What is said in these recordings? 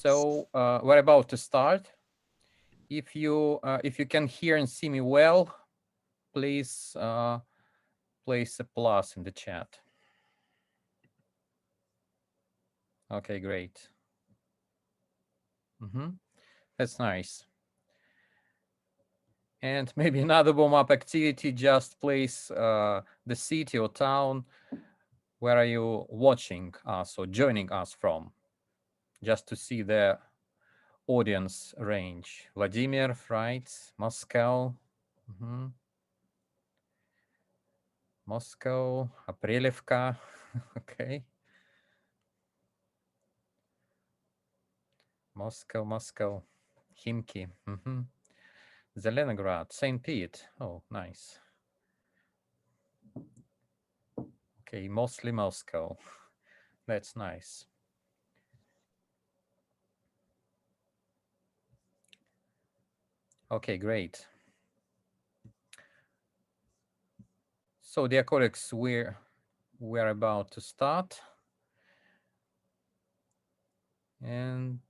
So we're about to start. If you can hear and see me well, please place a plus in the chat. Okay, great. That's nice. And maybe another warm-up activity, just place the city or town. Where are you watching us or joining us from? Just to see the audience range. Vladimir, right? Moscow. Moscow, Aprelivka. Okay. Moscow. Khimki. Zelenograd, St. Pete. Oh, nice. Okay, mostly Moscow. That's nice. Okay, great. So, dear colleagues, we're about to start. And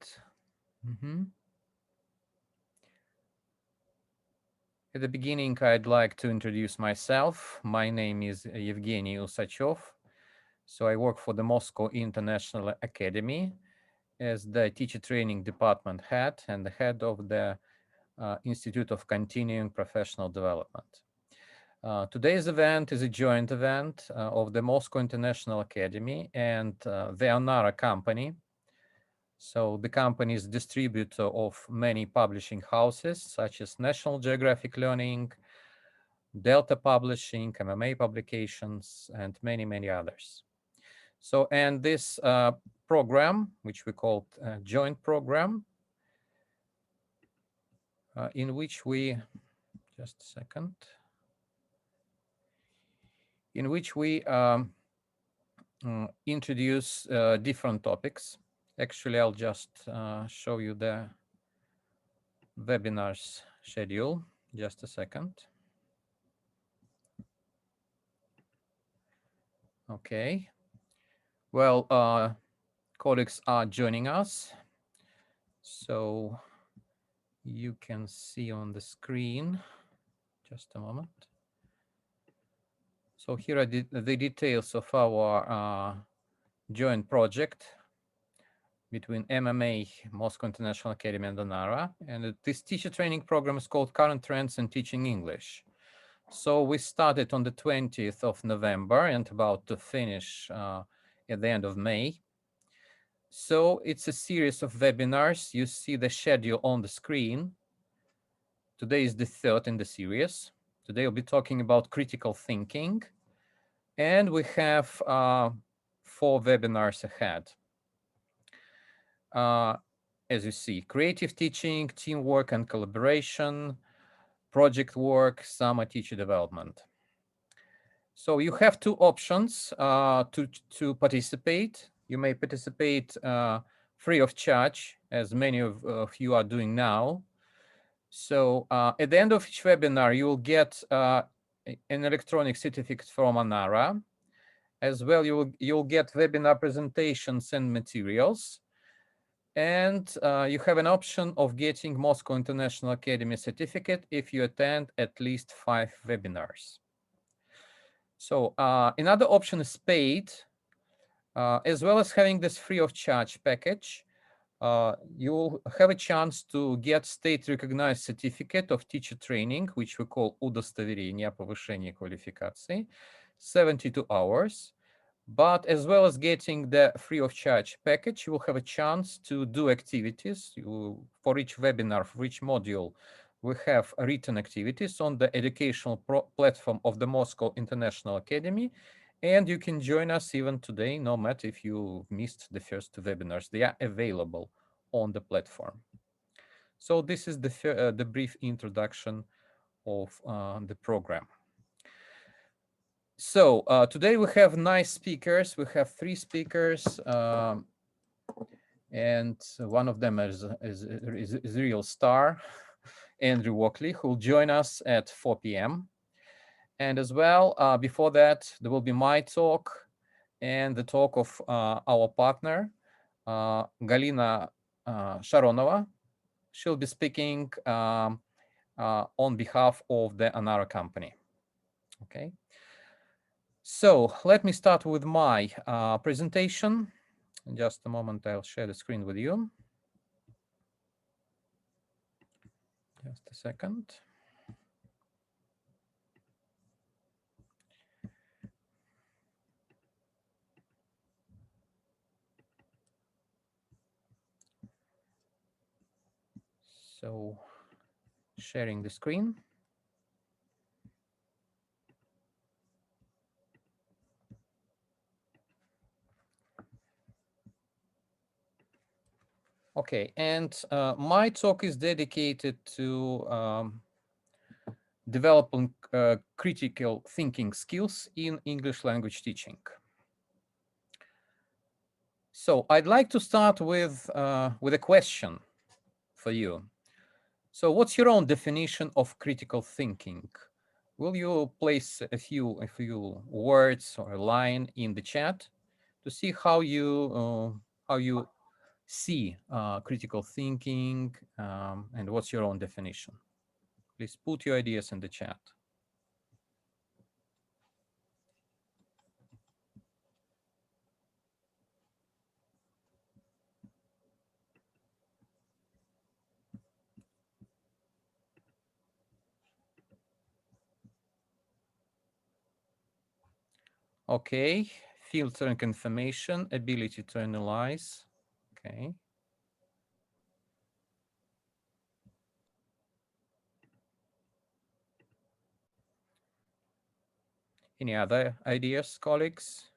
at the beginning, I'd like to introduce myself. My name is Evgeny Usachev. So I work for the Moscow International Academy as the teacher training department head and the head of the Institute of Continuing Professional Development. Today's event is a joint event of the Moscow International Academy and the ONARA Company. So the company is distributor of many publishing houses such as National Geographic Learning, Delta Publishing, MMA Publications, and many, many others. So, and this program, which we call joint program, in which we, just a second, in which we introduce different topics. Actually, I'll just show you the webinars schedule. Just a second. Okay. Well, colleagues are joining us. So you can see on the screen, just a moment. So here are the details of our joint project between MMA, Moscow International Academy, and ONARA. And this teacher training program is called Current Trends in Teaching English. So we started on the 20th of November and about to finish at the end of May. So it's a series of webinars. You see the schedule on the screen. Today is the third in the series. Today we'll be talking about critical thinking. And we have 4 webinars ahead. As you see, creative teaching, teamwork and collaboration, project work, summer teacher development. So you have 2 options to participate. You may participate free of charge, as many of you are doing now. So at the end of each webinar, you will get an electronic certificate from ONARA. As well, you'll get webinar presentations and materials. And you have an option of getting Moscow International Academy certificate if you attend at least 5 webinars. So another option is paid. As well as having this free of charge package, you'll have a chance to get state-recognized certificate of teacher training, which we call удостоверение о повышении квалификации, 72 hours. But as well as getting the free of charge package, you will have a chance to do activities. For each webinar, for each module, we have written activities on the educational platform of the Moscow International Academy. And you can join us even today, no matter if you missed the first 2 webinars. They are available on the platform. So this is the brief introduction of the program. So today we have nice speakers. We have 3 speakers, and one of them is a real star, Andrew Walkley, who will join us at 4 p.m. And as well, before that, there will be my talk and the talk of our partner, Galina Sharonova. She'll be speaking on behalf of the ONARA company. Okay. So let me start with my presentation. In just a moment, I'll share the screen with you. Just a second. So sharing the screen. Okay, and my talk is dedicated to developing critical thinking skills in English language teaching. So I'd like to start with a question for you. So what's your own definition of critical thinking? Will you place a few words or a line in the chat to see how you see critical thinking and what's your own definition? Please put your ideas in the chat. Okay, filtering information, ability to analyze. Okay. Any other ideas, colleagues?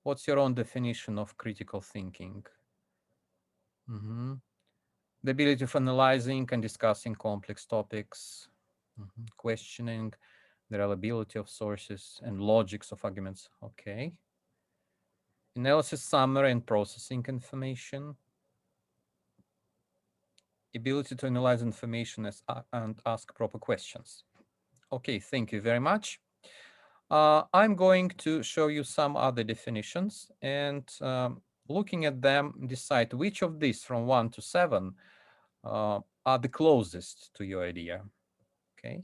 What's your own definition of critical thinking? The ability of analyzing and discussing complex topics, questioning the reliability of sources and logics of arguments. Okay. Analysis, summary, and processing information. Ability to analyze information and ask proper questions. Okay, thank you very much. I'm going to show you some other definitions and looking at them, decide which of these from 1 to 7 are the closest to your idea. Okay.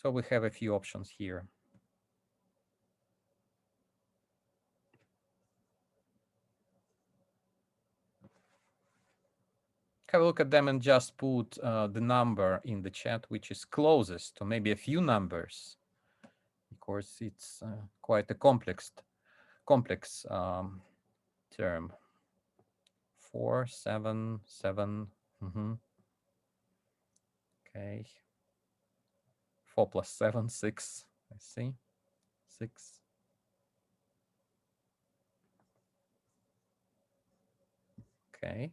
So we have a few options here. Have a look at them and just put the number in the chat, which is closest to maybe a few numbers. Of course, it's quite a complex term. 4, 7, 7. Okay. 4 plus 7, 6. I see. 6. Okay.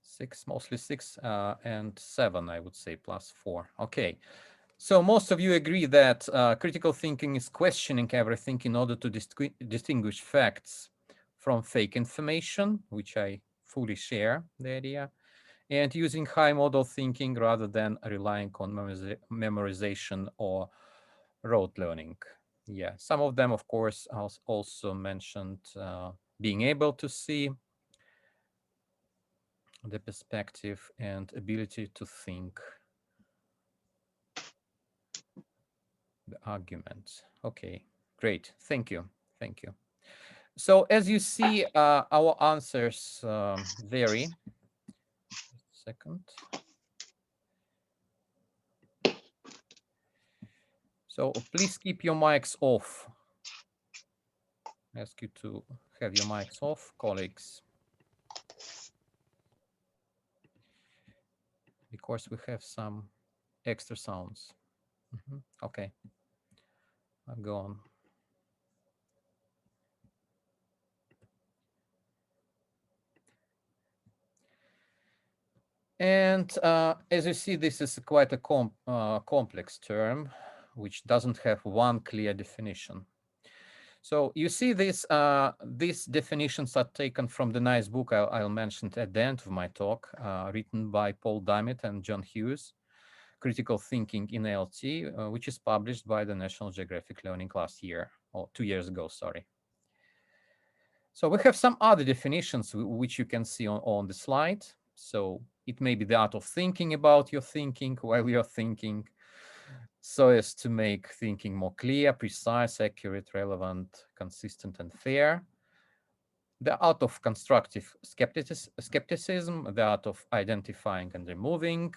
6, mostly 6 and 7, I would say, plus 4. Okay. So most of you agree that critical thinking is questioning everything in order to distinguish facts from fake information, which I fully share the idea, and using high model thinking rather than relying on memorization or rote learning. Yeah, some of them, of course, also mentioned being able to see the perspective and ability to think the arguments. Okay, great. Thank you. Thank you. So as you see, our answers vary. Just a second. So please keep your mics off. I ask you to have your mics off, colleagues, because we have some extra sounds. Okay, I'll go on. And as you see, this is quite a complex term, which doesn't have one clear definition. So you see this, these definitions are taken from the nice book I'll mention at the end of my talk, written by Paul Dummett and John Hughes, Critical Thinking in LT, which is published by the National Geographic Learning last year, or 2 years ago, sorry. So we have some other definitions which you can see on the slide. So it may be the art of thinking about your thinking while you're thinking, so as to make thinking more clear, precise, accurate, relevant, consistent, and fair. The art of constructive skepticism, the art of identifying and removing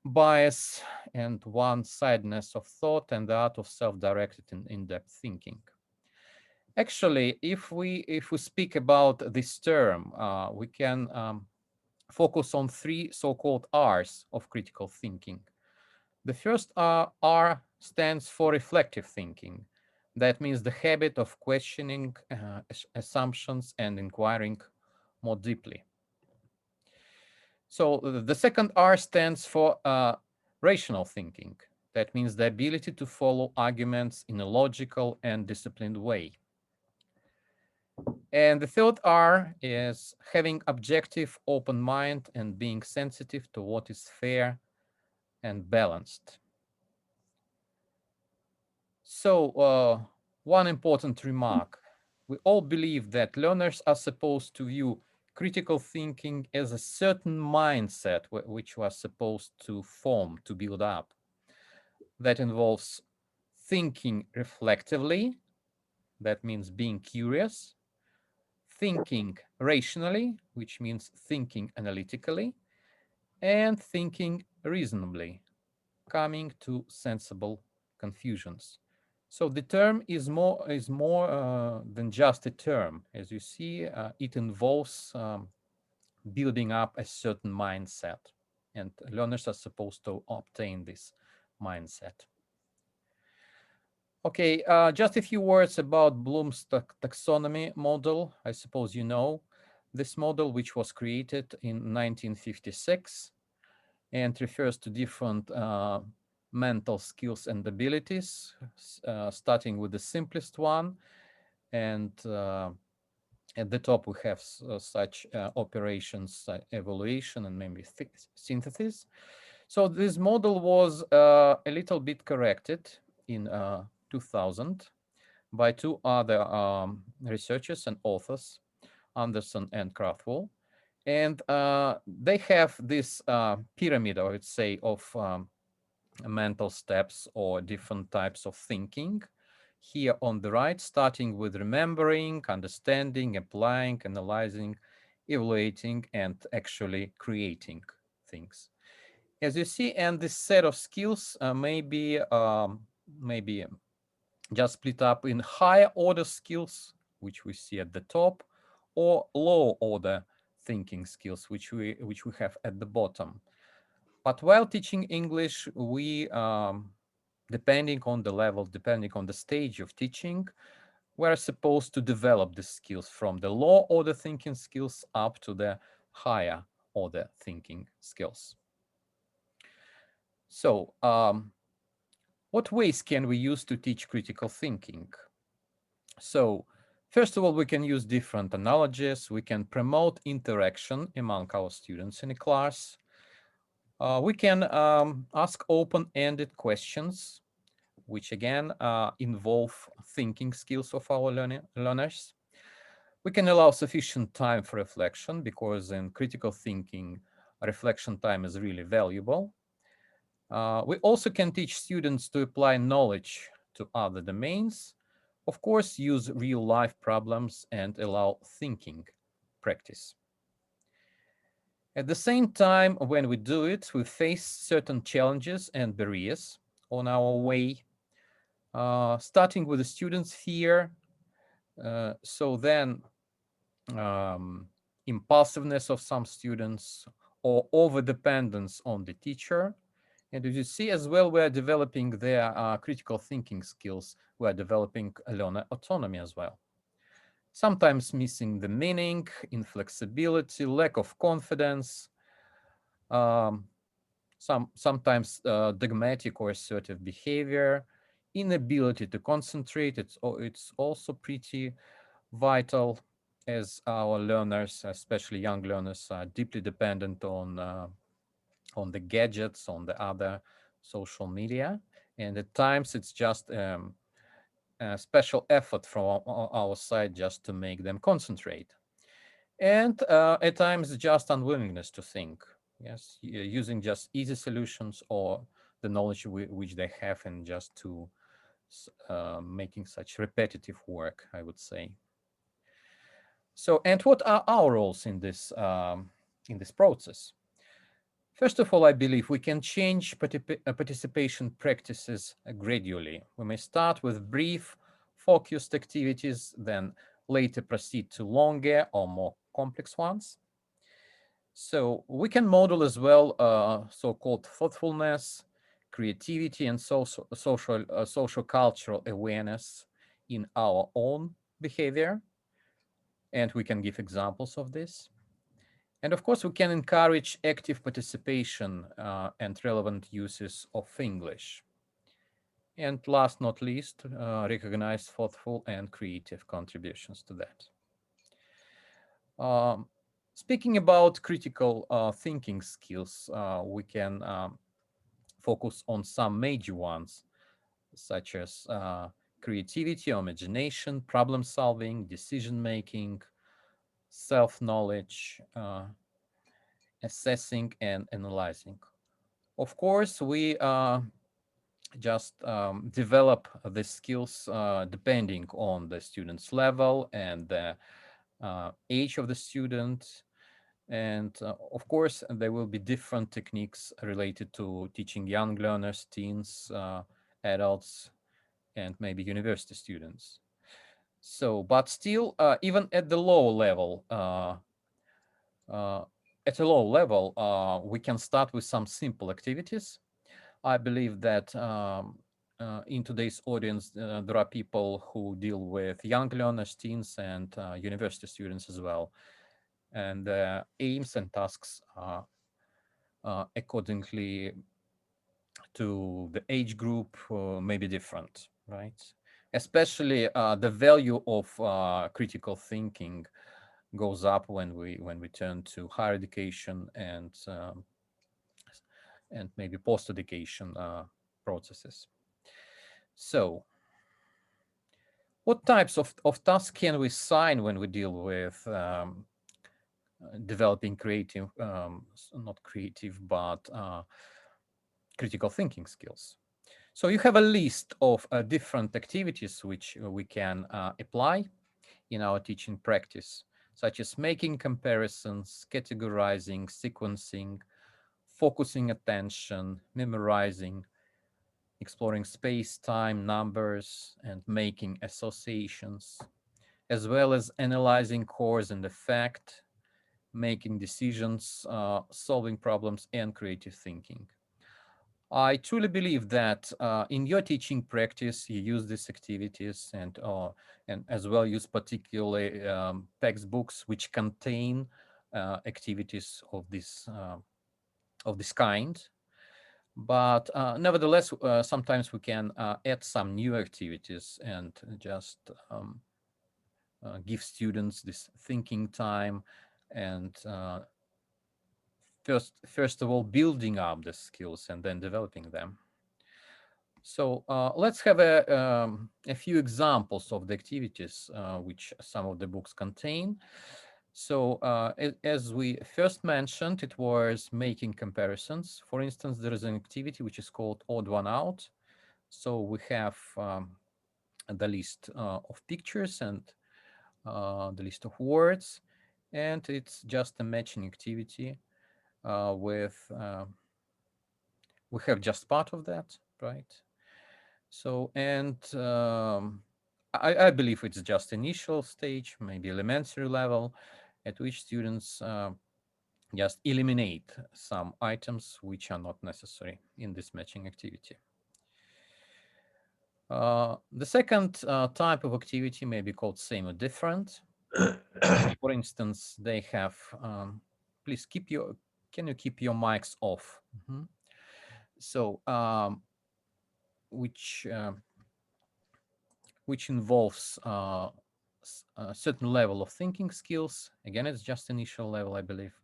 bias and one-sidedness of thought, and the art of self-directed and in-depth thinking. Actually, if we speak about this term, we can focus on 3 so-called R's of critical thinking. The first R stands for reflective thinking. That means the habit of questioning assumptions and inquiring more deeply. So the second R stands for rational thinking. That means the ability to follow arguments in a logical and disciplined way. And the third R is having objective, open mind and being sensitive to what is fair and balanced. So one important remark. We all believe that learners are supposed to view critical thinking as a certain mindset which was supposed to form, to build up. That involves thinking reflectively, that means being curious, thinking rationally, which means thinking analytically, and thinking reasonably, coming to sensible conclusions. So the term is more than just a term. As you see, it involves building up a certain mindset, and learners are supposed to obtain this mindset. Okay, just a few words about Bloom's taxonomy model. I suppose you know this model, which was created in 1956 and refers to different mental skills and abilities, starting with the simplest one. And at the top, we have such operations, evaluation, and maybe synthesis. So this model was a little bit corrected in 2000 by 2 other researchers and authors, Anderson and Krathwohl. And they have this pyramid, I would say, of mental steps or different types of thinking. Here on the right, starting with remembering, understanding, applying, analyzing, evaluating, and actually creating things. As you see, and this set of skills maybe just split up in higher order skills, which we see at the top, or low order thinking skills, which we have at the bottom. But while teaching English, we, depending on the level, depending on the stage of teaching, we're supposed to develop the skills from the low order thinking skills up to the higher order thinking skills. So what ways can we use to teach critical thinking? So first of all, we can use different analogies. We can promote interaction among our students in a class. We can ask open-ended questions, which again involve thinking skills of our learners. We can allow sufficient time for reflection, because in critical thinking, reflection time is really valuable. We also can teach students to apply knowledge to other domains. Of course, use real-life problems and allow thinking practice. At the same time, when we do it, we face certain challenges and barriers on our way, starting with the students' fear. So then impulsiveness of some students or over-dependence on the teacher. And as you see as well, we're developing their critical thinking skills. We're developing learner autonomy as well. Sometimes missing the meaning, inflexibility, lack of confidence, sometimes dogmatic or assertive behavior, inability to concentrate. It's also pretty vital, as our learners, especially young learners, are deeply dependent on on the gadgets, on the other social media. And at times it's just a special effort from our side just to make them concentrate. And at times just unwillingness to think. Yes, using just easy solutions or the knowledge which they have, and just to making such repetitive work, I would say. So, and what are our roles in this process? First of all, I believe we can change participation practices gradually. We may start with brief, focused activities, then later proceed to longer or more complex ones. So we can model as well so-called thoughtfulness, creativity, and social cultural awareness in our own behavior. And we can give examples of this. And of course, we can encourage active participation and relevant uses of English. And last not least, recognize thoughtful and creative contributions to that. Speaking about critical thinking skills, we can focus on some major ones, such as creativity, imagination, problem solving, decision making, self-knowledge, assessing and analyzing. Of course, we just develop the skills depending on the student's level and the age of the student. And of course, there will be different techniques related to teaching young learners, teens, adults, and maybe university students. So, but still, even at the low level, we can start with some simple activities. I believe that in today's audience, there are people who deal with young learners, teens, and university students as well. And aims and tasks are accordingly to the age group may be different, right? Especially the value of critical thinking goes up when we turn to higher education and maybe post-education processes. So, what types of tasks can we assign when we deal with developing creative, not creative, but critical thinking skills? So you have a list of different activities which we can apply in our teaching practice, such as making comparisons, categorizing, sequencing, focusing attention, memorizing, exploring space, time, numbers, and making associations, as well as analyzing cause and effect, making decisions, solving problems, and creative thinking. I truly believe that in your teaching practice, you use these activities and as well use particularly textbooks which contain activities of this kind. But nevertheless, sometimes we can add some new activities and just give students this thinking time and first of all, building up the skills and then developing them. So let's have a few examples of the activities which some of the books contain. So as we first mentioned, it was making comparisons. For instance, there is an activity which is called Odd One Out. So we have the list of pictures and the list of words, and it's just a matching activity with, we have just part of that, right? So, and I believe it's just initial stage, maybe elementary level, at which students just eliminate some items which are not necessary in this matching activity. The second type of activity may be called same or different. For instance, they have, please can you keep your mics off? Mm-hmm. So, which involves a certain level of thinking skills. Again, it's just initial level, I believe.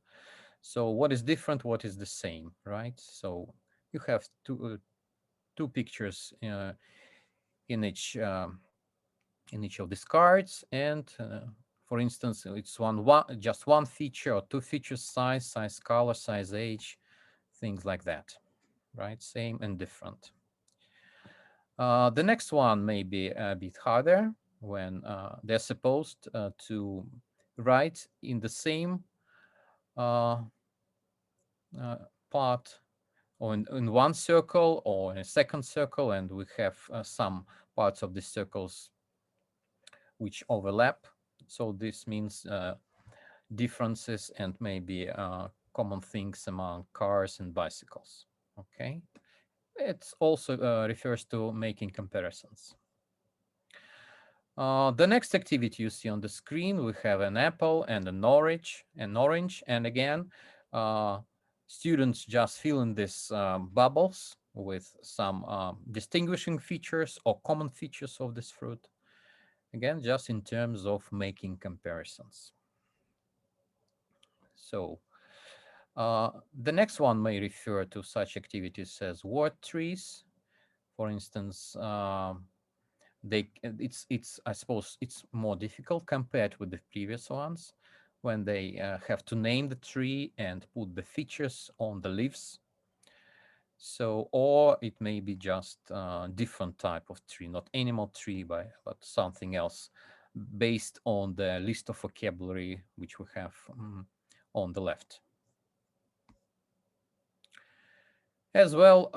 So what is different, what is the same, right? So you have two pictures in each of these cards, and for instance, it's just one feature or two features: size, color, size, age, things like that, right? Same and different. The next one may be a bit harder when they're supposed to write in the same part, or in one circle or in a second circle, and we have some parts of the circles which overlap. So this means differences and maybe common things among cars and bicycles. Okay, it also refers to making comparisons. The next activity you see on the screen, we have an apple and an orange, and again, students just fill in these bubbles with some distinguishing features or common features of this fruit. Again, just in terms of making comparisons. So the next one may refer to such activities as word trees. For instance, it's I suppose it's more difficult compared with the previous ones when they have to name the tree and put the features on the leaves. So, or it may be just a different type of tree, not animal tree, but something else based on the list of vocabulary which we have on the left. As well,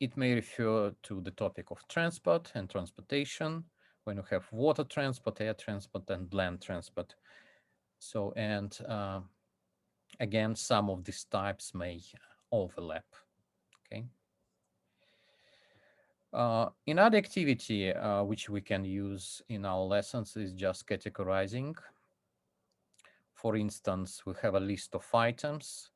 it may refer to the topic of transport and transportation, when you have water transport, air transport, and land transport. So, and again, some of these types may overlap, okay? Another activity which we can use in our lessons is just categorizing. For instance, we have a list of items,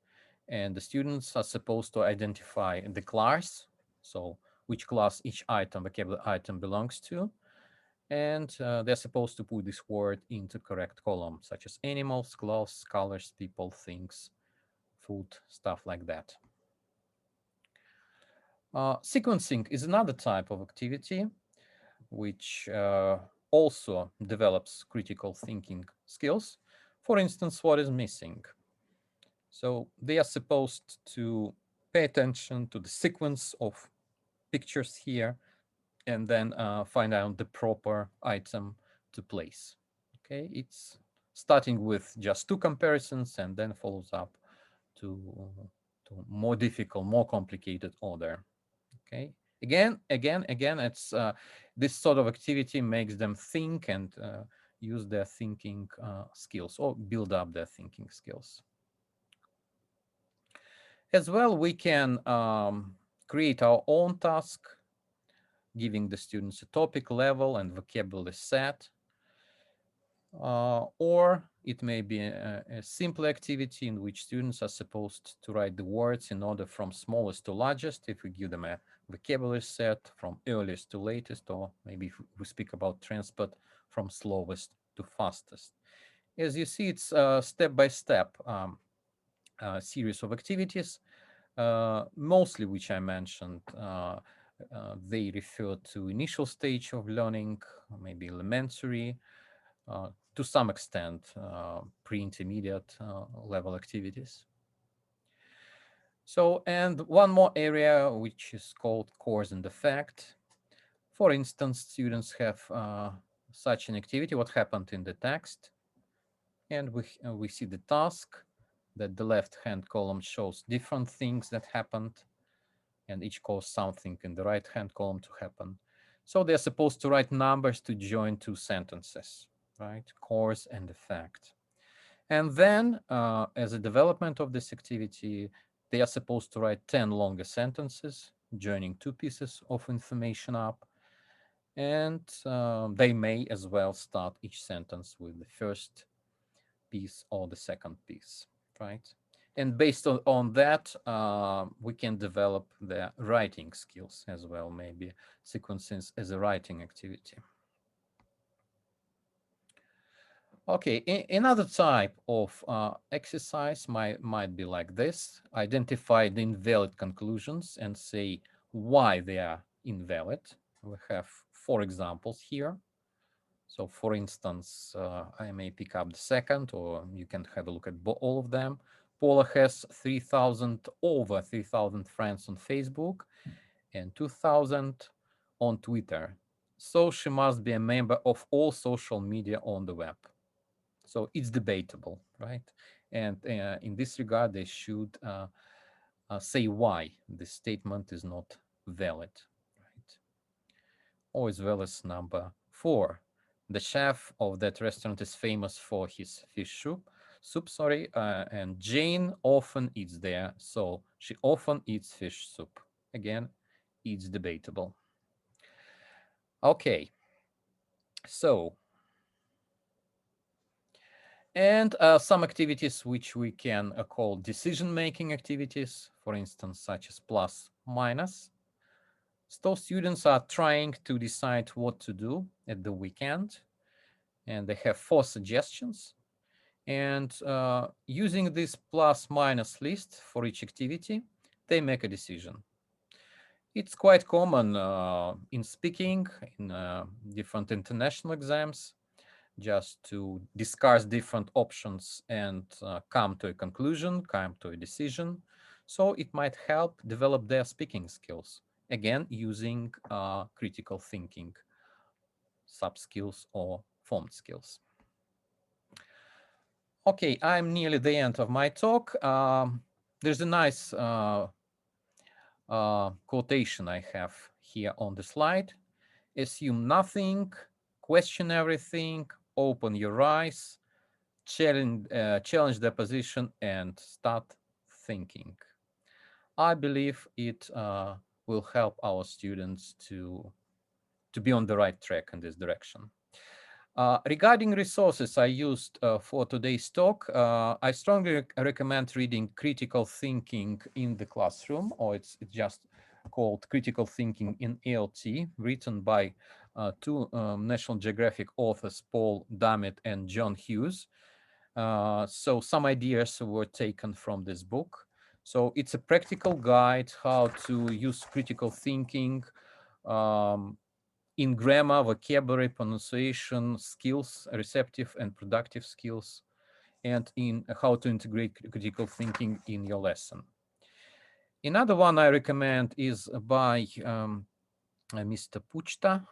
and the students are supposed to identify the class, so which class each vocabulary item belongs to, and they're supposed to put this word into correct column, such as animals, clothes, colors, people, things, food, stuff like that. Sequencing is another type of activity which also develops critical thinking skills. For instance, what is missing? So they are supposed to pay attention to the sequence of pictures here and then find out the proper item to place. Okay, it's starting with just two comparisons and then follows up to more difficult, more complicated order. Okay, again, it's this sort of activity makes them think and use their thinking skills or build up their thinking skills. As well, we can create our own task, giving the students a topic level and vocabulary set. Or it may be a simple activity in which students are supposed to write the words in order from smallest to largest, if we give them a vocabulary set from earliest to latest, or maybe if we speak about transport, from slowest to fastest. As you see, it's a step-by-step series of activities, mostly which I mentioned. They refer to initial stage of learning, maybe elementary, to some extent, pre-intermediate level activities. So, and one more area which is called cause and effect. For instance, students have such an activity, what happened in the text, and we see the task that the left-hand column shows different things that happened, and each caused something in the right-hand column to happen. So they're supposed to write numbers to join two sentences, right? Cause and effect. And then, as a development of this activity, they are supposed to write 10 longer sentences, joining two pieces of information up. And they may as well start each sentence with the first piece or the second piece, right? And based on that, we can develop the writing skills as well, maybe sequences as a writing activity. Okay, another type of exercise might be like this. Identify the invalid conclusions and say why they are invalid. We have 4 examples here. So for instance, I may pick up the second, or you can have a look at all of them. Paula has over 3,000 friends on Facebook and 2,000 on Twitter. So she must be a member of all social media on the web. So it's debatable, right? And in this regard, they should say why the statement is not valid, right? Or as well as number 4, the chef of that restaurant is famous for his fish soup, and Jane often eats there, so she often eats fish soup. Again, it's debatable. Okay, so, and some activities which we can call decision-making activities, for instance, such as plus, minus. So students are trying to decide what to do at the weekend, and they have 4 suggestions. And using this plus minus list for each activity, they make a decision. It's quite common in speaking, in different international exams, just to discuss different options and come to a conclusion, come to a decision. So it might help develop their speaking skills, again, using critical thinking sub-skills or formed skills. Okay, I'm nearly the end of my talk. There's a nice quotation I have here on the slide. Assume nothing, question everything, open your eyes, challenge the position, and start thinking. I believe it will help our students to be on the right track in this direction. Regarding resources I used for today's talk, I strongly recommend reading Critical Thinking in the Classroom, or it's just called Critical Thinking in ALT, written by 2 National Geographic authors, Paul Dummett and John Hughes. So some ideas were taken from this book. So it's a practical guide how to use critical thinking in grammar, vocabulary, pronunciation, skills, receptive and productive skills, and in how to integrate critical thinking in your lesson. Another one I recommend is by Mr. Puchta.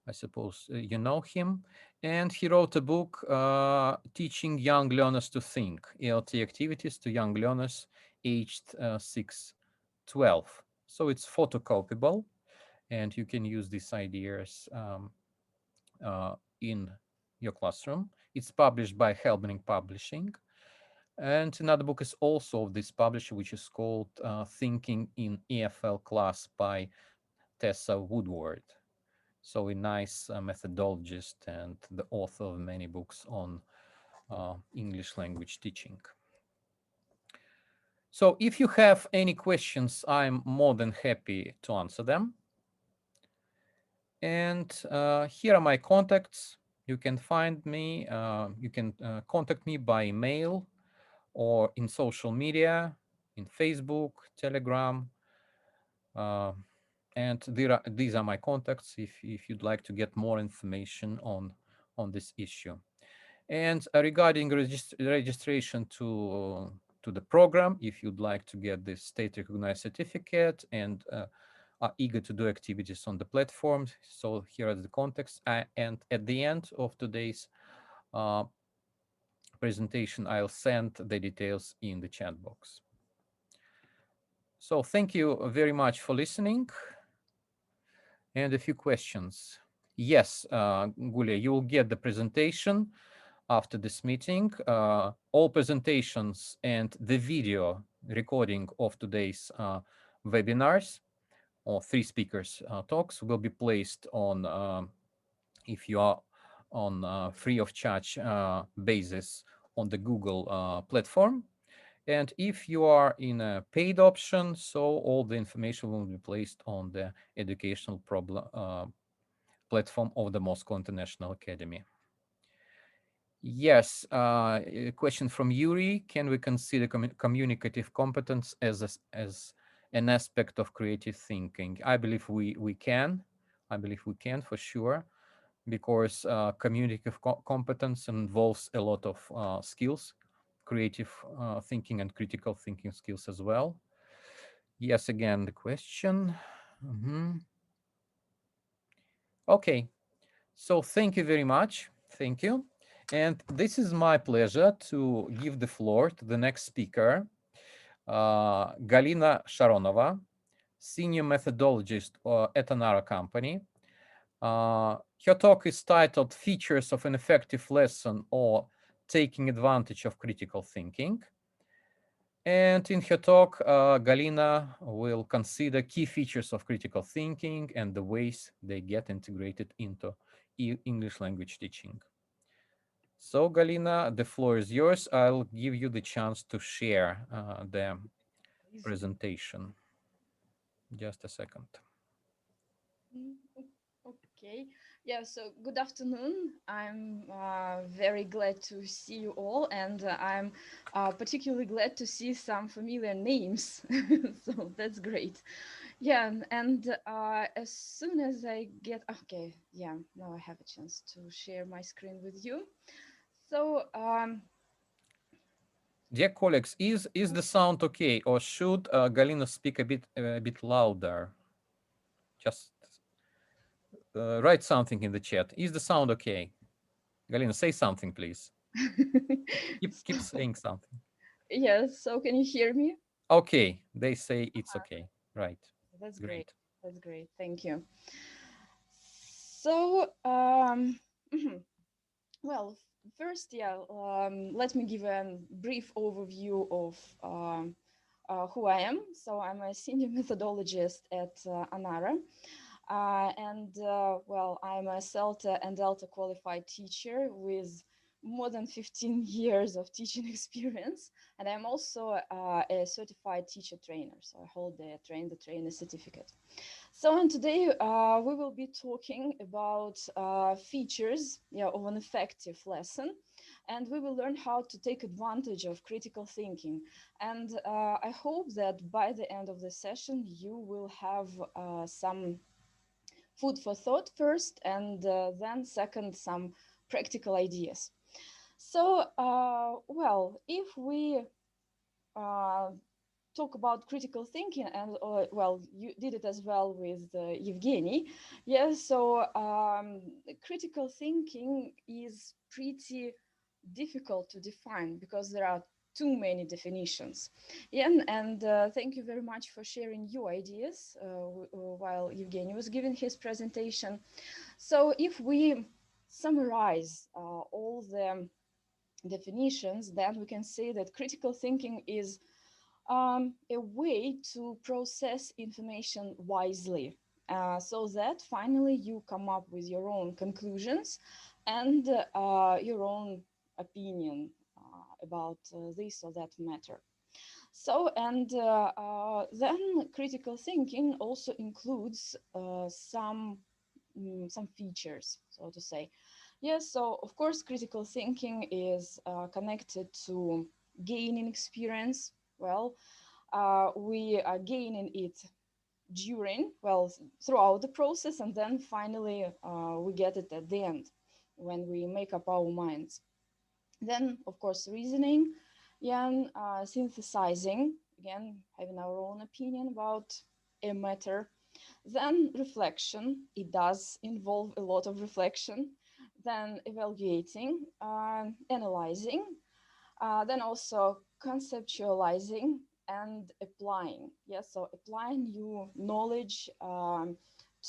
I suppose you know him. And he wrote a book, Teaching Young Learners to Think, ALT Activities to Young Learners aged 6-12. So it's photocopyable, and you can use these ideas in your classroom. It's published by Helbring Publishing. And another book is also of this publisher, which is called Thinking in EFL Class by Tessa Woodward. So a nice methodologist and the author of many books on English language teaching. So if you have any questions, I'm more than happy to answer them. And here are my contacts. You can find me, you can contact me by email or in social media, in Facebook, Telegram. And these are my contacts if you'd like to get more information on this issue. And regarding registration to the program, if you'd like to get this state recognized certificate and are eager to do activities on the platform, so here are the contacts. And at the end of today's presentation, I'll send the details in the chat box. So thank you very much for listening. And a few questions. Yes, Gulia, you will get the presentation after this meeting. All presentations and the video recording of today's webinars or 3 speakers talks will be placed on, if you are on free of charge basis on the Google platform. And if you are in a paid option, so all the information will be placed on the educational platform of the Moscow International Academy. Yes, a question from Yuri. Can we consider communicative competence as an aspect of creative thinking? I believe we can. I believe we can for sure, because communicative competence involves a lot of skills, creative thinking and critical thinking skills as well. Yes, again, the question. Okay, so thank you very much. Thank you. And this is my pleasure to give the floor to the next speaker, Galina Sharonova, Senior Methodologist at ONARA Company. Her talk is titled Features of an Effective Lesson or Taking Advantage of Critical Thinking. And in her talk, Galina will consider key features of critical thinking and the ways they get integrated into English language teaching. So, Galina, the floor is yours. I'll give you the chance to share the presentation. Just a second. Okay. Yeah, so good afternoon. I'm very glad to see you all, and I'm particularly glad to see some familiar names. So that's great. Yeah, and as soon as I get, okay, yeah, now I have a chance to share my screen with you. So, Dear colleagues, is the sound okay, or should Galina speak a bit louder? Just write something in the chat. Is the sound okay? Galina, say something, please. Keep saying something. yes, so can you hear me? Okay, they say it's okay. Right. That's great. Great. That's great. Thank you. So, well, first, yeah, let me give a brief overview of who I am. So I'm a senior methodologist at ONARA. Well, I'm a CELTA and DELTA qualified teacher with more than 15 years of teaching experience. And I'm also a certified teacher trainer. So I hold the train the trainer certificate. So and today we will be talking about features, yeah, of an effective lesson, and we will learn how to take advantage of critical thinking. And I hope that by the end of the session you will have some food for thought first, and then second, some practical ideas. So, well, if we talk about critical thinking, and well, you did it as well with Evgeny. Yeah, so critical thinking is pretty difficult to define because there are too many definitions. Yeah, and thank you very much for sharing your ideas while Evgeny was giving his presentation. So if we summarize all the definitions, then we can say that critical thinking is a way to process information wisely, so that finally you come up with your own conclusions and your own opinion about this or that matter. So, and then critical thinking also includes some features, so to say. Yes, so of course, critical thinking is connected to gaining experience. Well, we are gaining it during, well, throughout the process, and then finally we get it at the end when we make up our minds. Then, of course, reasoning, yeah, synthesizing, again, having our own opinion about a matter. Then reflection, it does involve a lot of reflection. Then evaluating, analyzing, then also conceptualizing and applying. Yes, so applying new knowledge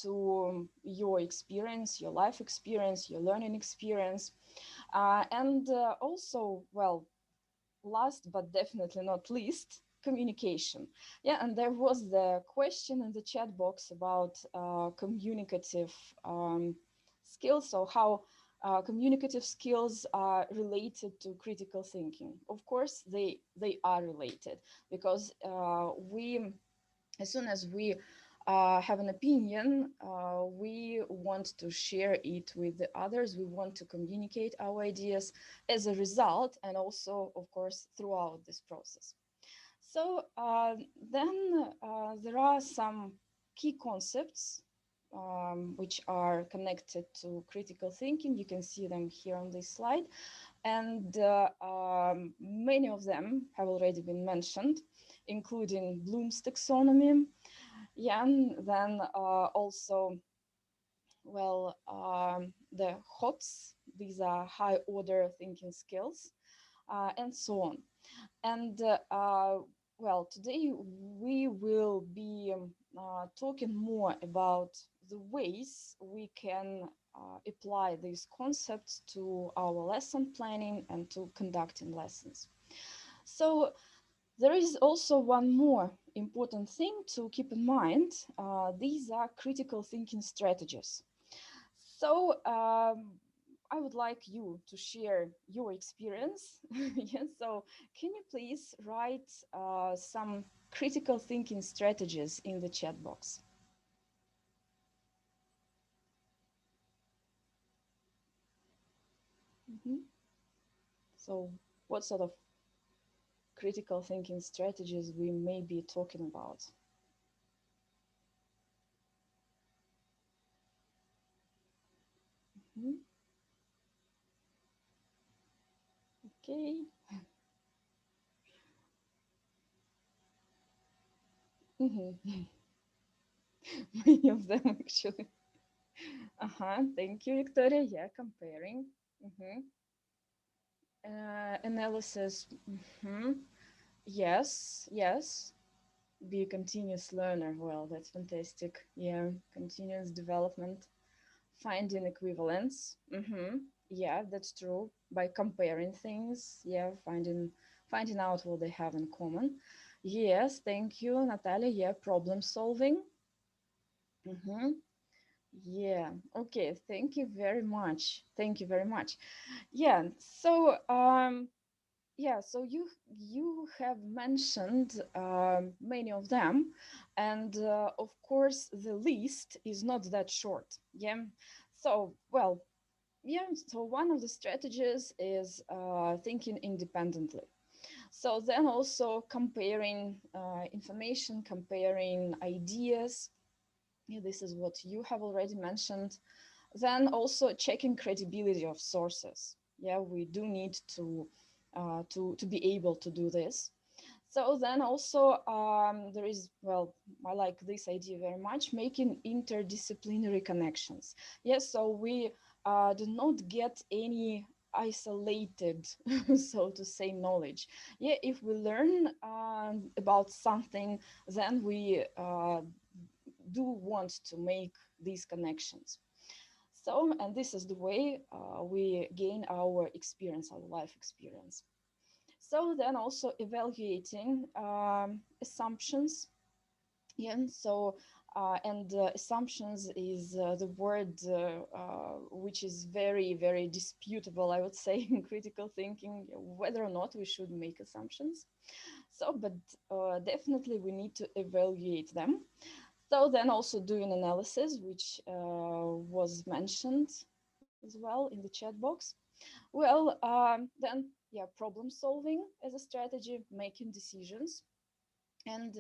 to your experience, your life experience, your learning experience. And also, well, last but definitely not least, communication. Yeah, and there was the question in the chat box about communicative skills. So how communicative skills are related to critical thinking. Of course, they are related because we, as soon as we have an opinion, we want to share it with the others. We want to communicate our ideas as a result, and also, of course, throughout this process. So then there are some key concepts which are connected to critical thinking. You can see them here on this slide. And many of them have already been mentioned, including Bloom's taxonomy. Yeah, and then also, well, the HOTS, these are high order thinking skills, and so on. And well, today we will be talking more about the ways we can apply these concepts to our lesson planning and to conducting lessons. So there is also one more important thing to keep in mind. These are critical thinking strategies. So I would like you to share your experience. Yeah, so can you please write some critical thinking strategies in the chat box? So what sort of critical thinking strategies we may be talking about? Okay. Many of them actually. Thank you, Victoria. Yeah, comparing. Analysis. Yes, yes. Be a continuous learner. Well, that's fantastic. Yeah, continuous development. Finding equivalence. Yeah, that's true. By comparing things. Yeah, finding out what they have in common. Yes, thank you, Natalia. Yeah, problem solving. Yeah, okay, thank you very much. Thank you very much. Yeah, so yeah, so you have mentioned many of them, and of course the list is not that short. Yeah, so well, yeah, so one of the strategies is thinking independently. So then also comparing information, comparing ideas. Yeah, this is what you have already mentioned. Then also checking credibility of sources. Yeah, we do need to be able to do this. So then also there is, well, I like this idea very much, making interdisciplinary connections. Yes, so we do not get any isolated, so to say, knowledge. Yeah, if we learn about something, then we do want to make these connections. So, and this is the way we gain our experience, our life experience. So then also evaluating assumptions. Yeah, so and assumptions is the word which is very, very disputable, I would say, in critical thinking, whether or not we should make assumptions. So, but definitely we need to evaluate them. So then also doing analysis, which was mentioned as well in the chat box. Well, then, yeah, problem solving as a strategy, making decisions, and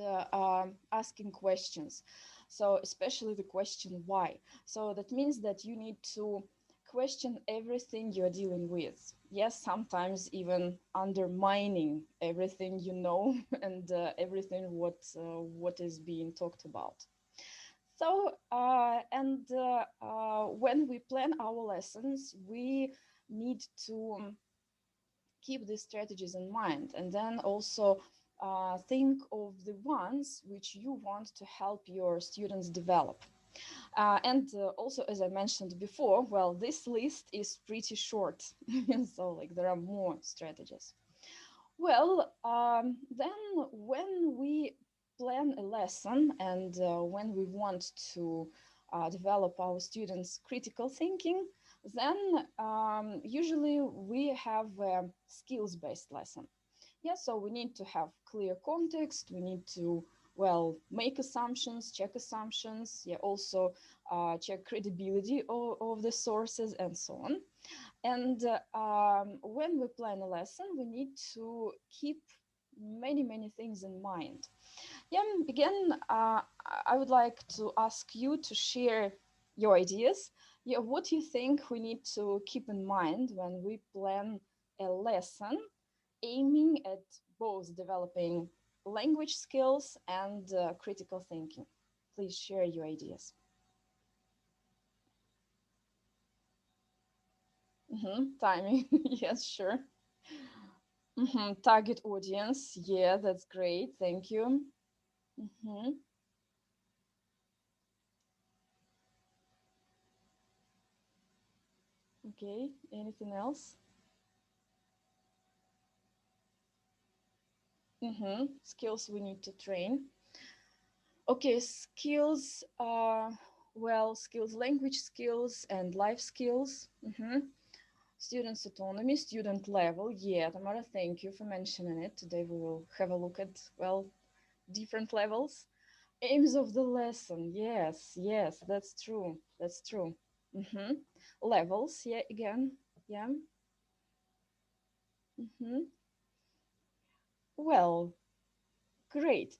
asking questions. So especially the question why. So that means that you need to question everything you're dealing with. Yes, sometimes even undermining everything you know and everything what is being talked about. So, when we plan our lessons, we need to keep these strategies in mind, and then also think of the ones which you want to help your students develop. And also, as I mentioned before, well, this list is pretty short, so like there are more strategies. Well, then when we plan a lesson and when we want to develop our students' critical thinking, then usually we have a skills-based lesson. Yeah, so we need to have clear context, we need to well, make assumptions, check assumptions, yeah, also check credibility of the sources and so on. And when we plan a lesson, we need to keep many things in mind. Yeah, again, I would like to ask you to share your ideas. Yeah, what do you think we need to keep in mind when we plan a lesson aiming at both developing language skills and critical thinking? Please share your ideas. Timing, yes, sure. Target audience, yeah, that's great, thank you. Okay, anything else? Skills we need to train. Okay, skills, well, skills, language skills and life skills. Students' autonomy, student level. Yeah, Tamara, thank you for mentioning it. Today we will have a look at, well, different levels. Aims of the lesson. Yes, that's true. That's true. Levels, yeah, again, yeah. Well, great.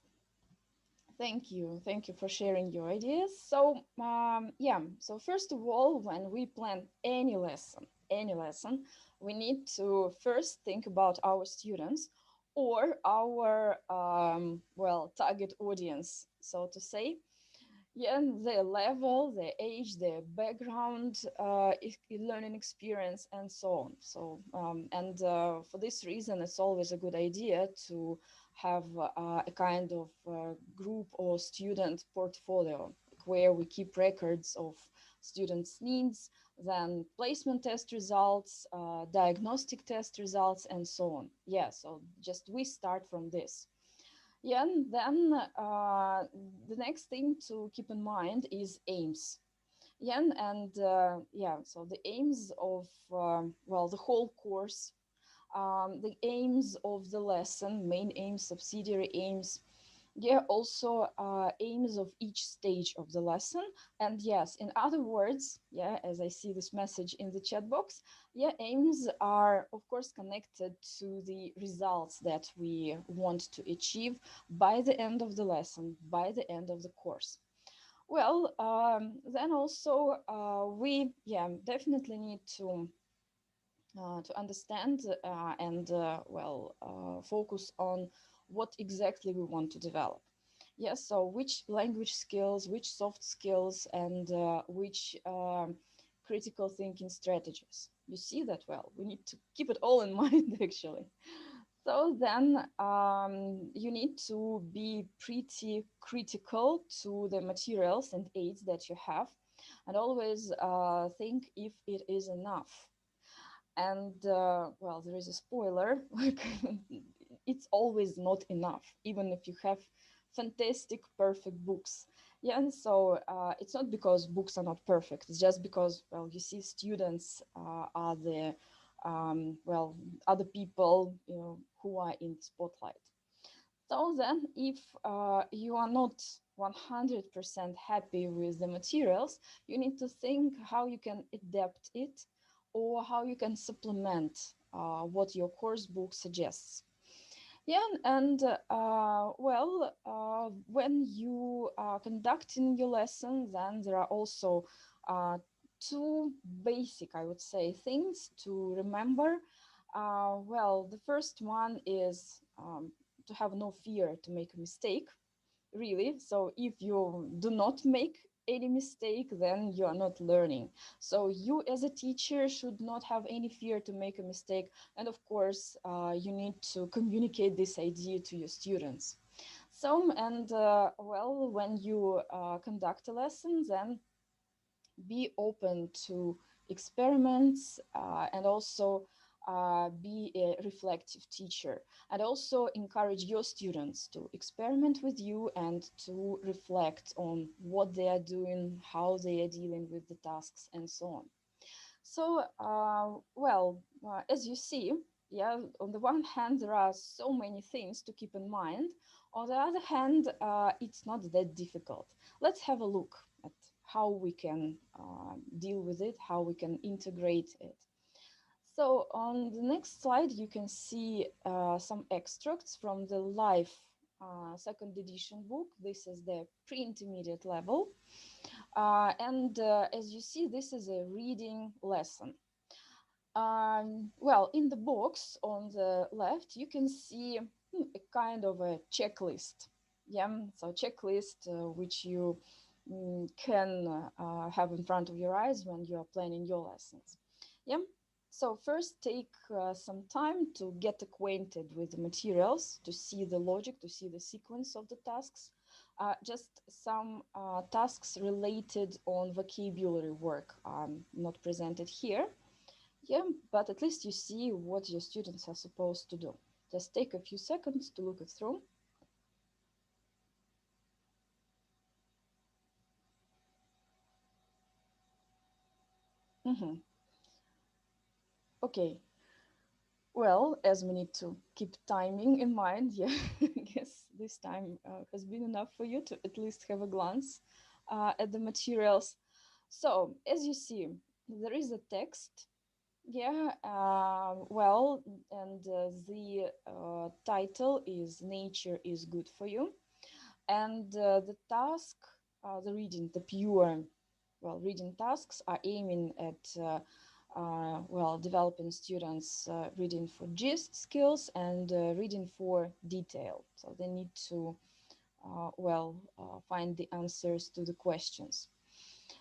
Thank you. Thank you for sharing your ideas. So, yeah, so first of all, when we plan any lesson, we need to first think about our students or our, well, target audience, so to say. Yeah, their level, their age, their background, learning experience, and so on. So, for this reason, it's always a good idea to have a kind of group or student portfolio where we keep records of students' needs, then placement test results, diagnostic test results, and so on. Yeah, so just we start from this. Yeah, and then the next thing to keep in mind is aims. Yeah, and yeah, so the aims of, well, the whole course, the aims of the lesson, main aims, subsidiary aims, yeah, also aims of each stage of the lesson. And yes, in other words, yeah, as I see this message in the chat box, yeah, aims are of course connected to the results that we want to achieve by the end of the lesson, by the end of the course. Well, then also we, yeah, definitely need to understand and well, focus on what exactly we want to develop. Yes, so which language skills, which soft skills, and which critical thinking strategies. You see that well. We need to keep it all in mind, actually. So then you need to be pretty critical to the materials and aids that you have, and always think if it is enough. And well, there is a spoiler, it's always not enough, even if you have fantastic, perfect books. Yeah, and so it's not because books are not perfect, it's just because, well, you see, students are the, well, other people, you know, who are in spotlight. So then if you are not 100% happy with the materials, you need to think how you can adapt it or how you can supplement what your course book suggests. Yeah, and well, when you are conducting your lesson, then there are also two basic, I would say, things to remember. Well, the first one is to have no fear to make a mistake, really. So if you do not make any mistake, then you are not learning. So you as a teacher should not have any fear to make a mistake. And of course, you need to communicate this idea to your students. So, and well, when you conduct a lesson, then be open to experiments and also be a reflective teacher, and also encourage your students to experiment with you and to reflect on what they are doing, how they are dealing with the tasks, and so on. So, well, as you see, yeah, on the one hand, there are so many things to keep in mind. On the other hand, it's not that difficult. Let's have a look at how we can deal with it, how we can integrate it. So on the next slide, you can see some extracts from the live second edition book. This is the pre-intermediate level. And as you see, this is a reading lesson. Well, in the box on the left, you can see a kind of a checklist. Yeah, so checklist which you can have in front of your eyes when you are planning your lessons. Yeah, so first take some time to get acquainted with the materials, to see the logic, to see the sequence of the tasks. Just some tasks related on vocabulary work are not presented here. Yeah, but at least you see what your students are supposed to do. Just take a few seconds to look it through. Okay, well, as we need to keep timing in mind, yeah, I guess this time has been enough for you to at least have a glance at the materials. So, as you see, there is a text. Yeah, well, and the title is Nature is Good for You. And the task, the reading, the pure, well, reading tasks are aiming at, well, developing students reading for gist skills and reading for detail. So they need to, well, find the answers to the questions.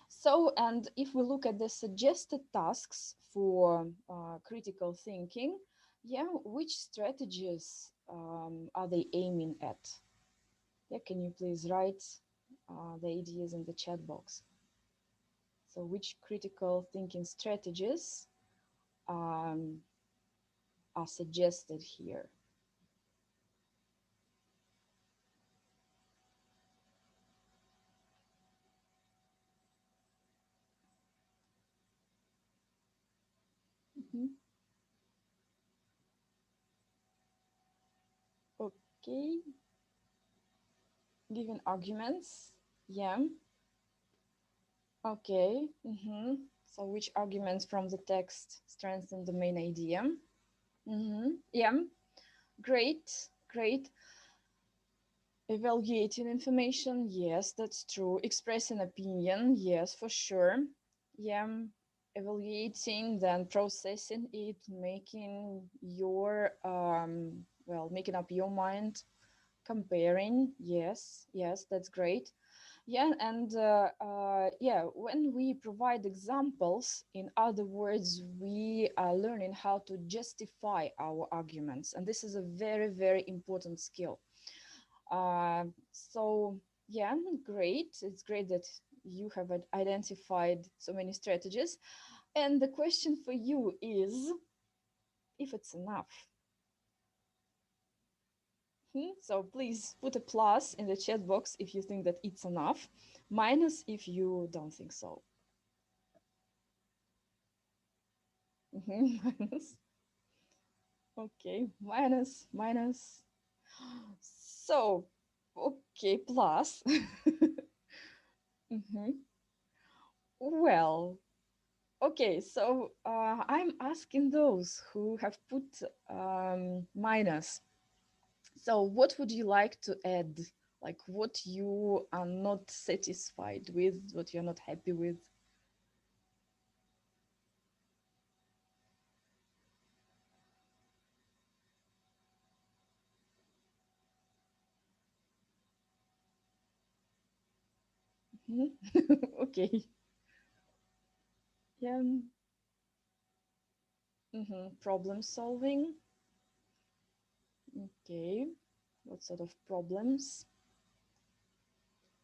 So, and if we look at the suggested tasks for critical thinking, yeah, which strategies are they aiming at? Yeah, can you please write the ideas in the chat box? So which critical thinking strategies are suggested here? Okay, given arguments, yeah. Okay, so which arguments from the text strengthen the main idea? Yeah, great, great. Evaluating information, yes, that's true. Expressing opinion, yes, for sure. Yeah, evaluating, then processing it, making your, well, making up your mind, comparing, yes, yes, that's great. Yeah, and yeah, when we provide examples, in other words, we are learning how to justify our arguments. And this is a very, very important skill. So yeah, great. It's great that you have identified so many strategies. And the question for you is if it's enough. So please put a plus in the chat box if you think that it's enough, minus if you don't think so. Minus. Okay, minus, minus. So, okay, plus. Well, okay, so I'm asking those who have put minus. So what would you like to add? Like what you are not satisfied with, what you're not happy with? Okay. Yeah. Problem solving. Okay. What sort of problems?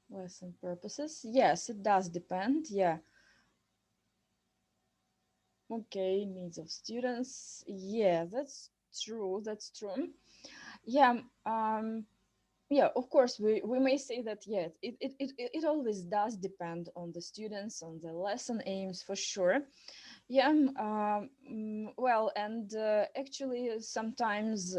Lesson purposes. Yes, it does depend. Yeah. Okay, needs of students. Yeah, that's true. That's true. Yeah. Yeah, of course, we may say that, yeah, it always does depend on the students, on the lesson aims, for sure. Yeah, well, and actually sometimes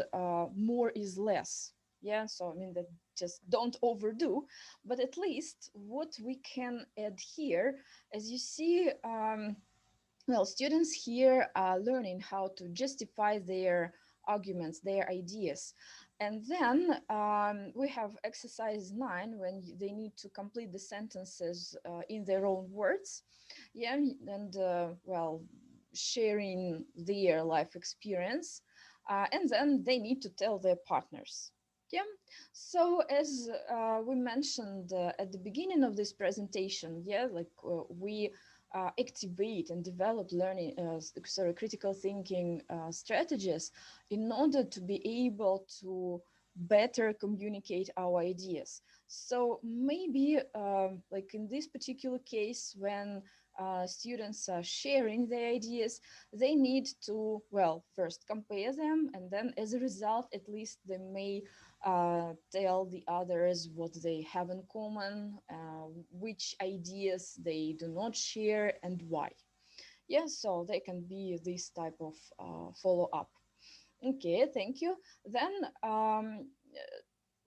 more is less. Yeah, so I mean that just don't overdo, but at least what we can add here, as you see, well, students here are learning how to justify their arguments, their ideas. And then we have exercise 9 when they need to complete the sentences in their own words. Yeah, and well, sharing their life experience. And then they need to tell their partners. Yeah, so as we mentioned at the beginning of this presentation, yeah, like we activate and develop learning, critical thinking strategies in order to be able to better communicate our ideas. So maybe like in this particular case, when students are sharing their ideas, they need to, well, first compare them, and then as a result, at least they may tell the others what they have in common, which ideas they do not share, and why. Yeah, so they can be this type of follow-up. Okay, thank you. Then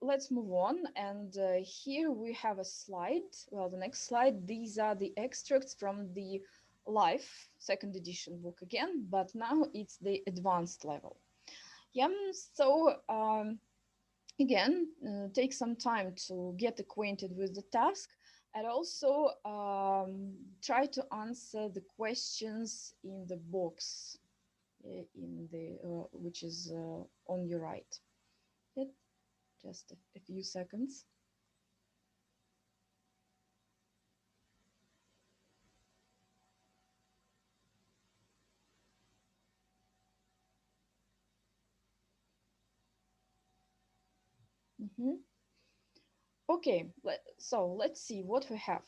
let's move on. And here we have a slide. Well, the next slide, these are the extracts from the Life second edition book again, but now it's the advanced level. Yeah, so again, take some time to get acquainted with the task, and also try to answer the questions in the box in the which is on your right. Just a few seconds. Mm-hmm. Okay, so let's see what we have.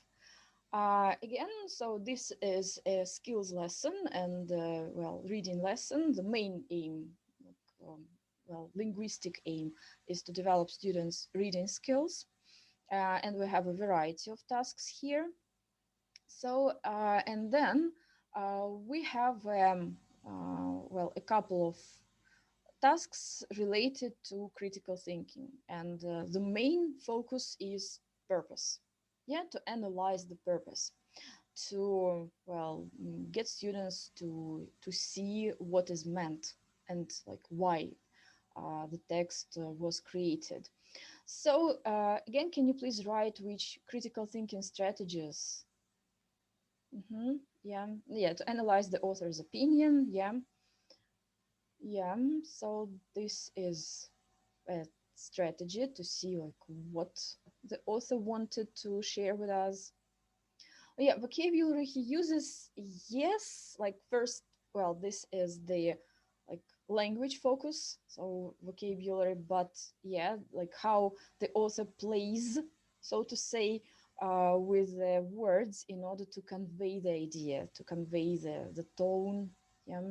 Again, so this is a skills lesson and, well, reading lesson. The main aim, well, linguistic aim, is to develop students' reading skills. And we have a variety of tasks here. So, and then we have, well, a couple of tasks related to critical thinking. And the main focus is purpose. Yeah, to analyze the purpose, to, well, get students to see what is meant and like why the text was created. So again, can you please write which critical thinking strategies? Yeah, yeah, to analyze the author's opinion. Yeah, yeah. So this is a strategy to see like what the author wanted to share with us. Yeah, vocabulary he uses, yes, like first, well, this is the like language focus, so vocabulary, but yeah, like how the author plays, so to say, with the words in order to convey the idea, to convey the tone. Yeah.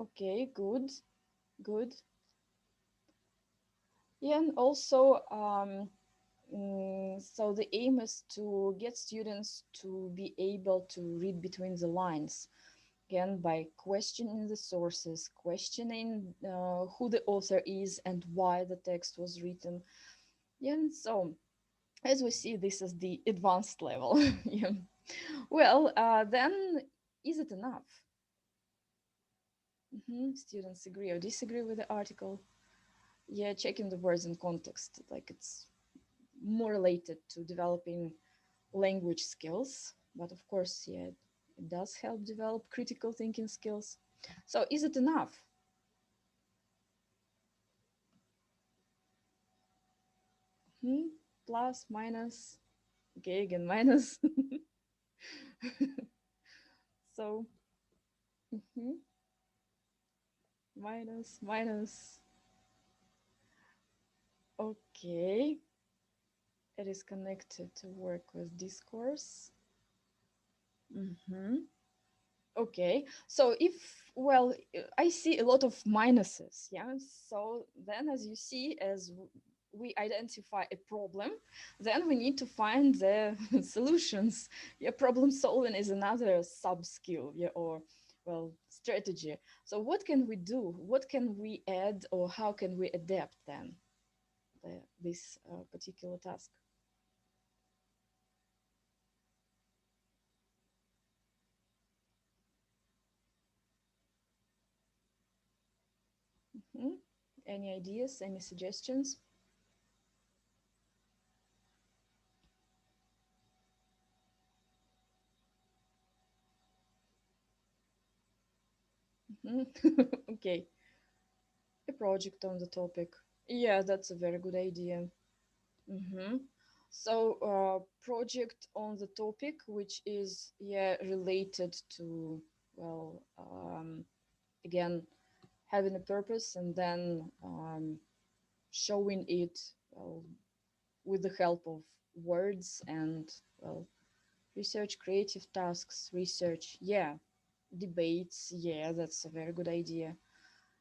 Okay, good, good. Yeah, and also so the aim is to get students to be able to read between the lines, again, by questioning the sources, questioning who the author is and why the text was written. Yeah, and so as we see, this is the advanced level. Yeah. Well, then is it enough? Students agree or disagree with the article? Yeah, checking the words in context, like it's more related to developing language skills, but of course, yeah, it does help develop critical thinking skills. So is it enough? Plus, minus, okay, again, minus. So, minus, minus. Okay, it is connected to work with discourse. Okay, so if, well, I see a lot of minuses, yeah. So then, as you see, as we identify a problem, then we need to find the solutions. Yeah, problem solving is another sub skill, yeah, or, well, strategy. So what can we do? What can we add, or how can we adapt then this particular task? Any ideas, any suggestions? Okay, a project on the topic. Yeah, that's a very good idea. So, project on the topic, which is, yeah, related to, well, again, having a purpose, and then showing it, well, with the help of words and, well, research, creative tasks, research, yeah, debates, yeah, that's a very good idea.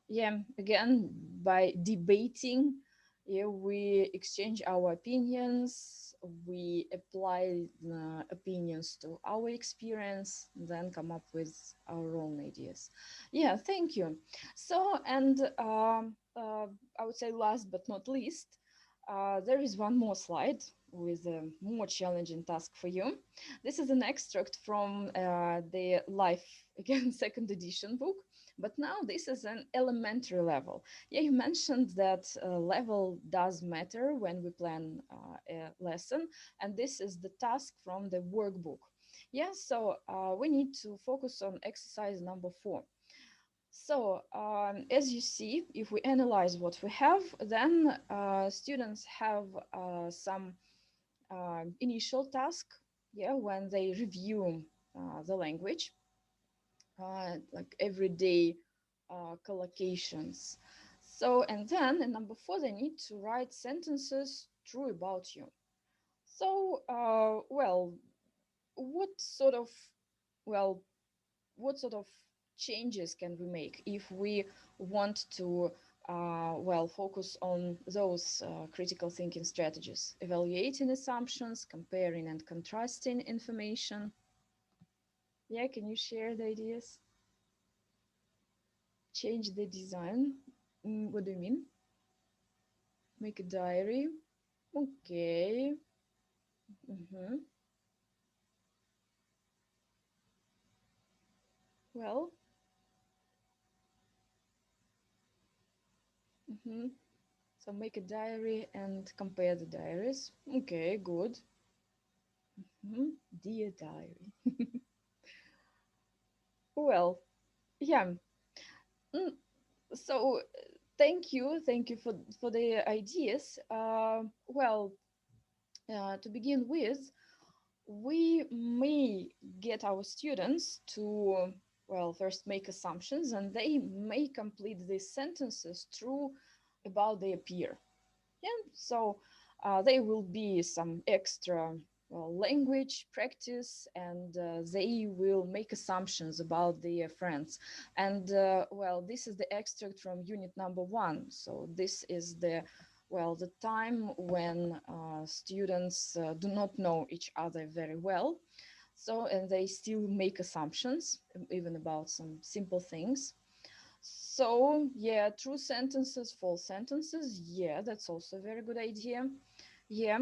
Yeah, again, by debating, yeah, we exchange our opinions, we apply the opinions to our experience, then come up with our own ideas. Yeah, thank you. So, and I would say last but not least, there is one more slide with a more challenging task for you. This is an extract from the Life Again second edition book, but now this is an elementary level. Yeah, you mentioned that level does matter when we plan a lesson, and this is the task from the workbook. Yeah, so we need to focus on exercise number 4. So as you see, if we analyze what we have, then students have some initial task, yeah, when they review the language, like everyday collocations. So, and then in number 4, they need to write sentences true about you. So, well, what sort of, well, what sort of changes can we make if we want to, well, focus on those critical thinking strategies, evaluating assumptions, comparing and contrasting information? Yeah, can you share the ideas? Change the design. What do you mean? Make a diary. Okay. Well, so make a diary and compare the diaries. Okay, good. Dear diary. Well, yeah. So thank you for the ideas. Well, to begin with, we may get our students to, well, first make assumptions, and they may complete these sentences true about their peer. Yeah, so there will be some extra language practice, and they will make assumptions about their friends. And well, this is the extract from unit number 1. So this is the, well, the time when students do not know each other very well. So, and they still make assumptions, even about some simple things. So, yeah, true sentences, false sentences. Yeah, that's also a very good idea. Yeah.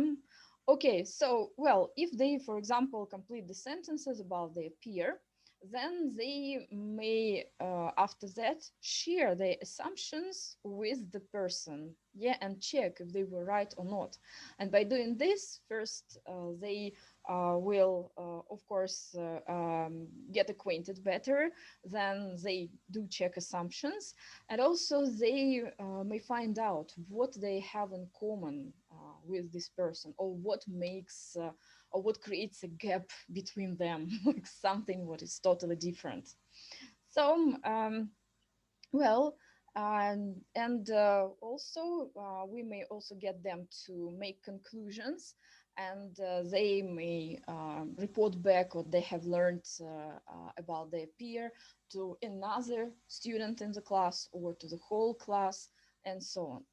Okay, so, well, if they, for example, complete the sentences about their peer, then they may, after that, share their assumptions with the person, yeah, and check if they were right or not. And by doing this, first, they will, of course, get acquainted better. Then they do check assumptions, and also they may find out what they have in common with this person, or what makes or what creates a gap between them, like something what is totally different. So, well, and also we may also get them to make conclusions, and they may report back what they have learned about their peer to another student in the class or to the whole class, and so on.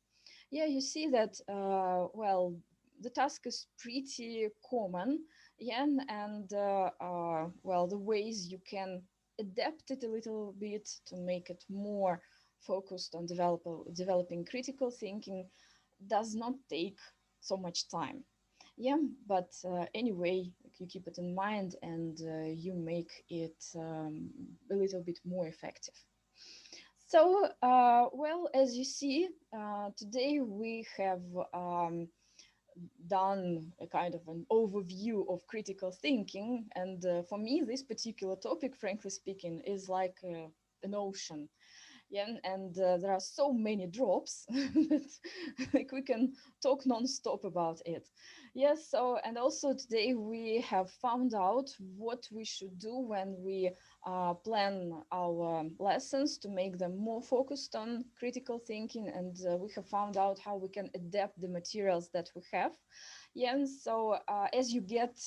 Yeah, you see that, well, the task is pretty common, yeah, and well, the ways you can adapt it a little bit to make it more focused on developing critical thinking does not take so much time. Yeah, but anyway, you keep it in mind and you make it a little bit more effective. So, well, as you see, today we have done a kind of an overview of critical thinking. And for me, this particular topic, frankly speaking, is like an ocean. Yeah, and there are so many drops that like we can talk non-stop about it. Yes, so and also today we have found out what we should do when we plan our lessons to make them more focused on critical thinking, and we have found out how we can adapt the materials that we have. Yeah, and so as you get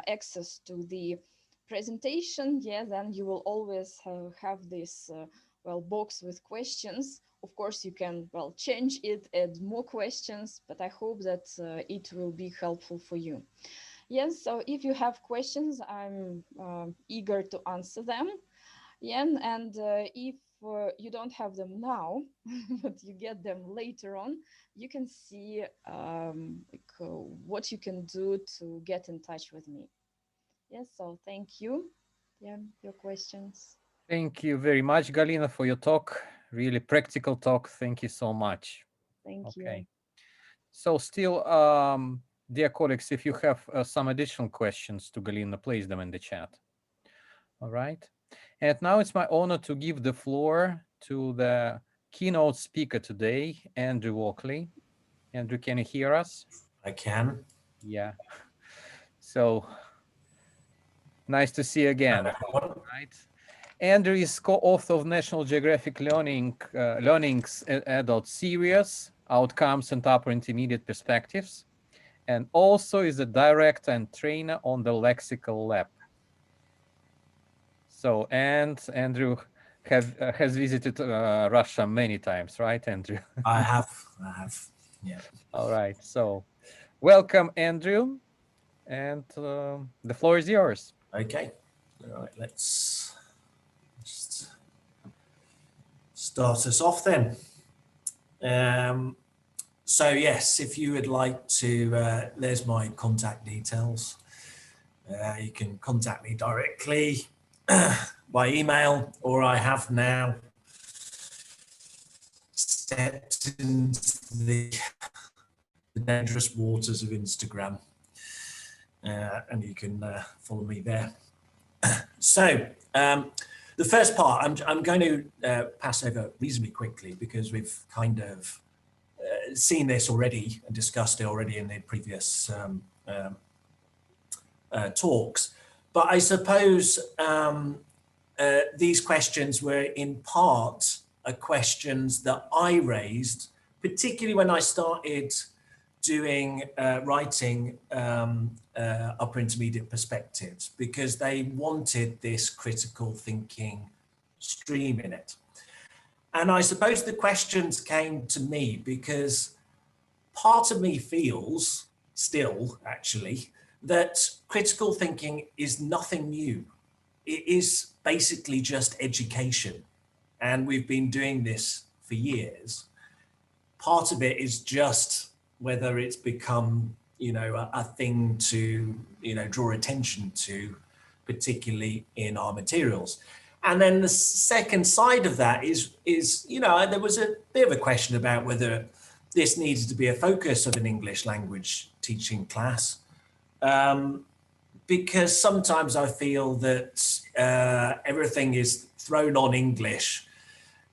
access to the presentation, yeah, then you will always have this well, box with questions. Of course, you can, well, change it, add more questions, but I hope that it will be helpful for you. Yes, so if you have questions, I'm eager to answer them. Yeah, and if you don't have them now, but you get them later on, you can see what you can do to get in touch with me. Yes, so thank you. Yeah, your questions. Thank you very much, Galina, for your talk. Really practical talk. Thank you so much. Thank Okay. you. So still, dear colleagues, if you have some additional questions to Galina, place them in the chat. All right. And now it's my honor to give the floor to the keynote speaker today, Andrew Walkley. Andrew, can you hear us? I can. Yeah. So nice to see you again. Right. Andrew is co-author of National Geographic Learning's Adult Series, Outcomes and Upper Intermediate Perspectives, and also is a director and trainer on the Lexical Lab. So, and Andrew has visited Russia many times, right, Andrew? I have, yeah. All right, so welcome, Andrew, and the floor is yours. Okay, all right, let's just start us off then. So yes, if you would like to, there's my contact details. You can contact me directly by email, or I have now stepped into the dangerous waters of Instagram, and you can follow me there. So the first part, I'm going to pass over reasonably quickly because we've kind of seen this already and discussed it already in the previous talks. But I suppose these questions were in part questions that I raised, particularly when I started doing writing upper intermediate perspectives, because they wanted this critical thinking stream in it. And I suppose the questions came to me because part of me feels still actually that critical thinking is nothing new. It is basically just education. And we've been doing this for years. Part of it is just whether it's become, a thing to, draw attention to, particularly in our materials. And then the second side of that is, there was a bit of a question about whether this needed to be a focus of an English language teaching class. Because sometimes I feel that everything is thrown on English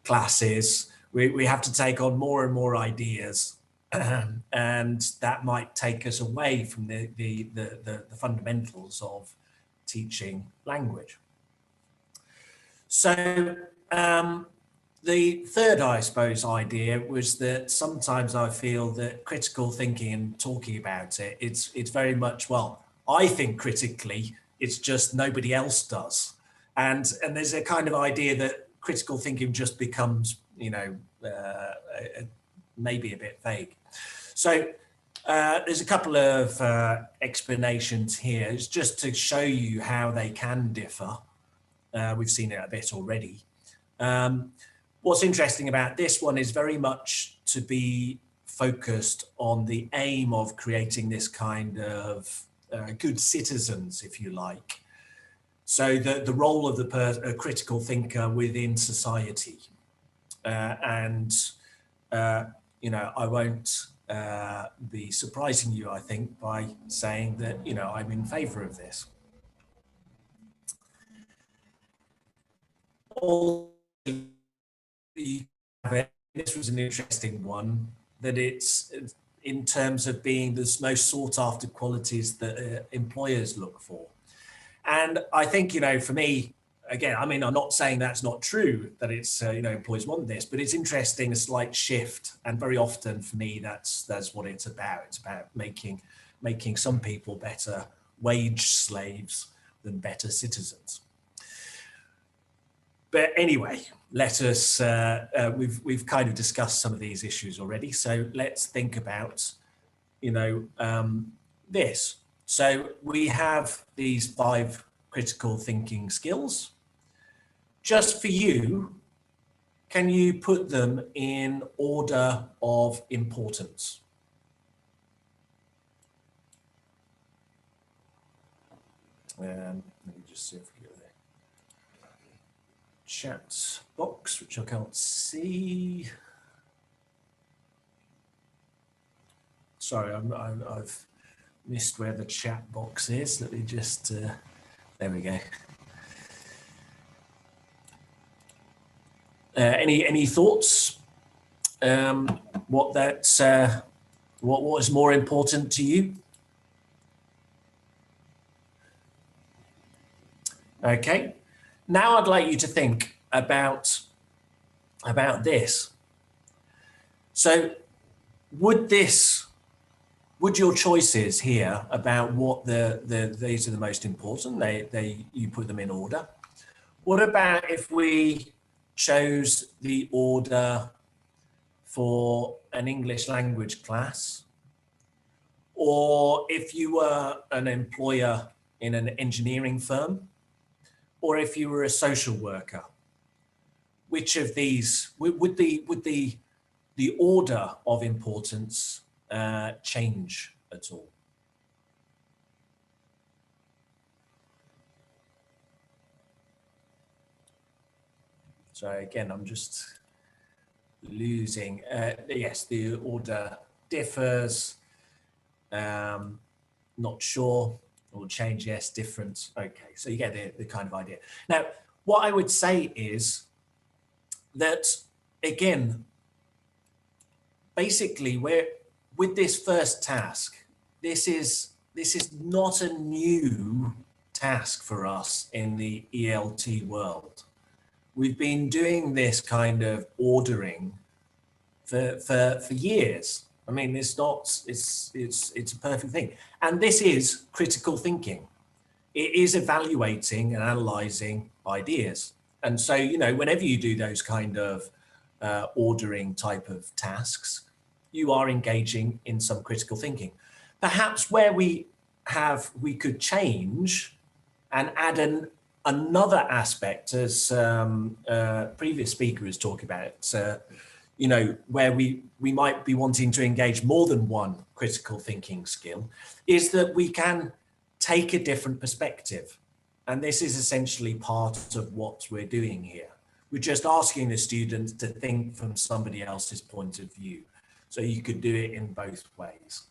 classes. We have to take on more and more ideas, and that might take us away from the fundamentals of teaching language. So the third, I suppose, idea was that sometimes I feel that critical thinking and talking about it, it's very much, well, I think critically, it's just nobody else does. And there's a kind of idea that critical thinking just becomes, maybe a bit vague. So there's a couple of explanations here. It's just to show you how they can differ. We've seen it a bit already. What's interesting about this one is very much to be focused on the aim of creating this kind of good citizens, if you like. So the role of a critical thinker within society. You know, I won't be surprising you, I think, by saying that, you know, I'm in favor of this. This was an interesting one, that it's in terms of being the most sought after qualities that employers look for. And I think, you know, for me, again, I mean, I'm not saying that's not true, that it's, you know, employers want this, but it's interesting, a slight shift. And very often for me, that's what it's about. It's about making some people better wage slaves than better citizens. But anyway, let us, we've kind of discussed some of these issues already. So let's think about, you know, this. So we have these 5 critical thinking skills. Just for you, can you put them in order of importance? Let me just see if we get the chat box, which I can't see. Sorry, I've missed where the chat box is. Let me just, there we go. Any thoughts? What is more important to you? Okay. Now I'd like you to think about this. So would your choices here about what these are the most important, you put them in order. What about if we chose the order for an English language class, or if you were an employer in an engineering firm, or if you were a social worker? Which of these would the order of importance change at all? So again, I'm just losing, yes, the order differs, not sure, or change, yes, different. Okay, so you get the kind of idea. Now, what I would say is that, again, basically with this first task, this is not a new task for us in the ELT world. We've been doing this kind of ordering for years. I mean, it's a perfect thing. And this is critical thinking. It is evaluating and analyzing ideas. And so, you know, whenever you do those kind of ordering type of tasks, you are engaging in some critical thinking. Perhaps where we could change and add another aspect, as previous speaker is talking about, you know, where we might be wanting to engage more than one critical thinking skill, is that we can take a different perspective. And this is essentially part of what we're doing here. We're just asking the students to think from somebody else's point of view. So you could do it in both ways.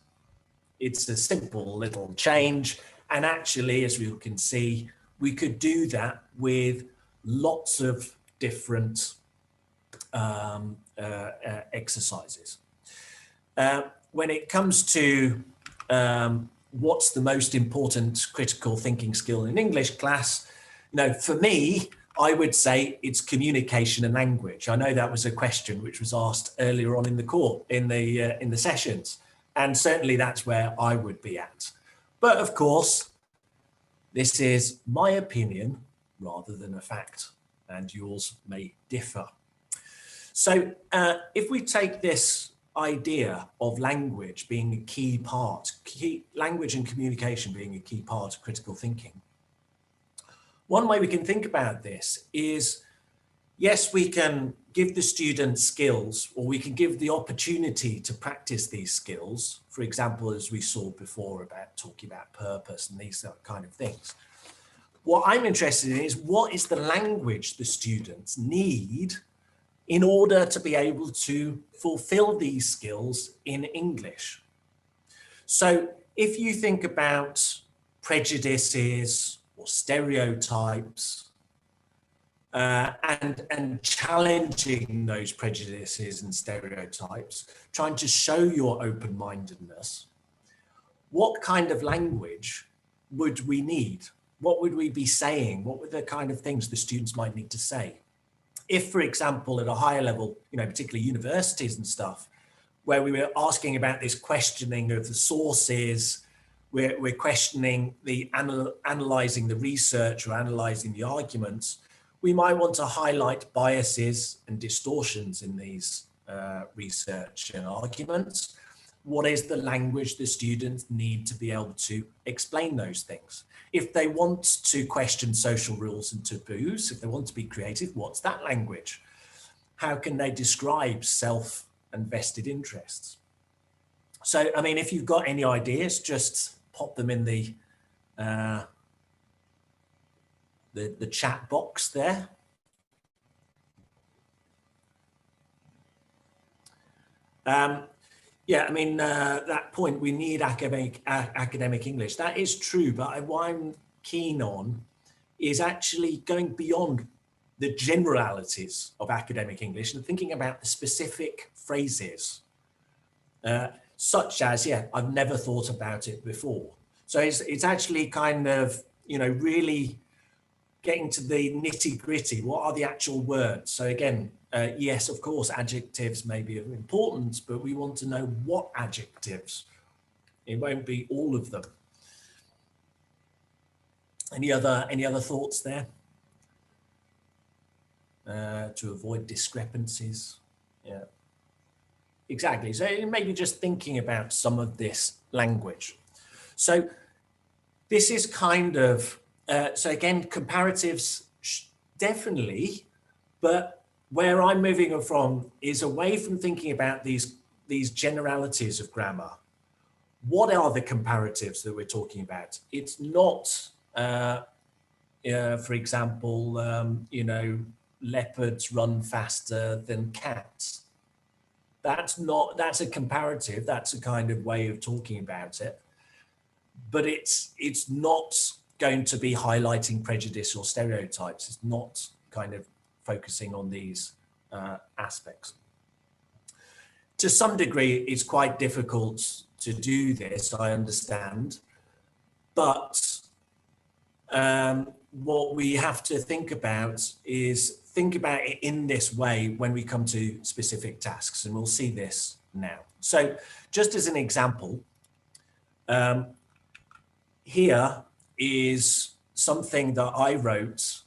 It's a simple little change. And actually, as we can see, we could do that with lots of different exercises. When it comes to what's the most important critical thinking skill in English class, you know, for me, I would say it's communication and language. I know that was a question which was asked earlier on in the course, in the sessions, and certainly that's where I would be at. But of course, this is my opinion rather than a fact, and yours may differ. So if we take this idea of language being a key part, language and communication being a key part of critical thinking, One way we can think about this is, yes, we can give the students skills, or we can give the opportunity to practice these skills. For example, as we saw before about talking about purpose and these kind of things. What I'm interested in is, what is the language the students need in order to be able to fulfill these skills in English? So if you think about prejudices or stereotypes, and challenging those prejudices and stereotypes, trying to show your open-mindedness, what kind of language would we need? What would we be saying? What were the kind of things the students might need to say? If, for example, at a higher level, particularly universities and stuff, where we were asking about this questioning of the sources, we're questioning the analyzing the research or analyzing the arguments, we might want to highlight biases and distortions in these research and arguments. What is the language the students need to be able to explain those things? If they want to question social rules and taboos, if they want to be creative, what's that language? How can they describe self and vested interests? So, I mean, if you've got any ideas, just pop them in the chat box there. Yeah, I mean, that point, we need academic English. That is true, but what I'm keen on is actually going beyond the generalities of academic English and thinking about the specific phrases, such as, yeah, I've never thought about it before. So it's actually kind of, really getting to the nitty gritty. What are the actual words? So again, yes, of course, adjectives may be of importance, but we want to know what adjectives. It won't be all of them. Any other thoughts there? To avoid discrepancies. Yeah, exactly. So maybe just thinking about some of this language. So this is kind of, so again, comparatives, definitely, but where I'm moving from is away from thinking about these generalities of grammar. What are the comparatives that we're talking about? It's not, for example, leopards run faster than cats. That's a comparative. That's a kind of way of talking about it. But it's not going to be highlighting prejudice or stereotypes. It's not kind of focusing on these aspects. To some degree, it's quite difficult to do this, I understand. But what we have to think about is it in this way when we come to specific tasks, and we'll see this now. So just as an example, here is something that I wrote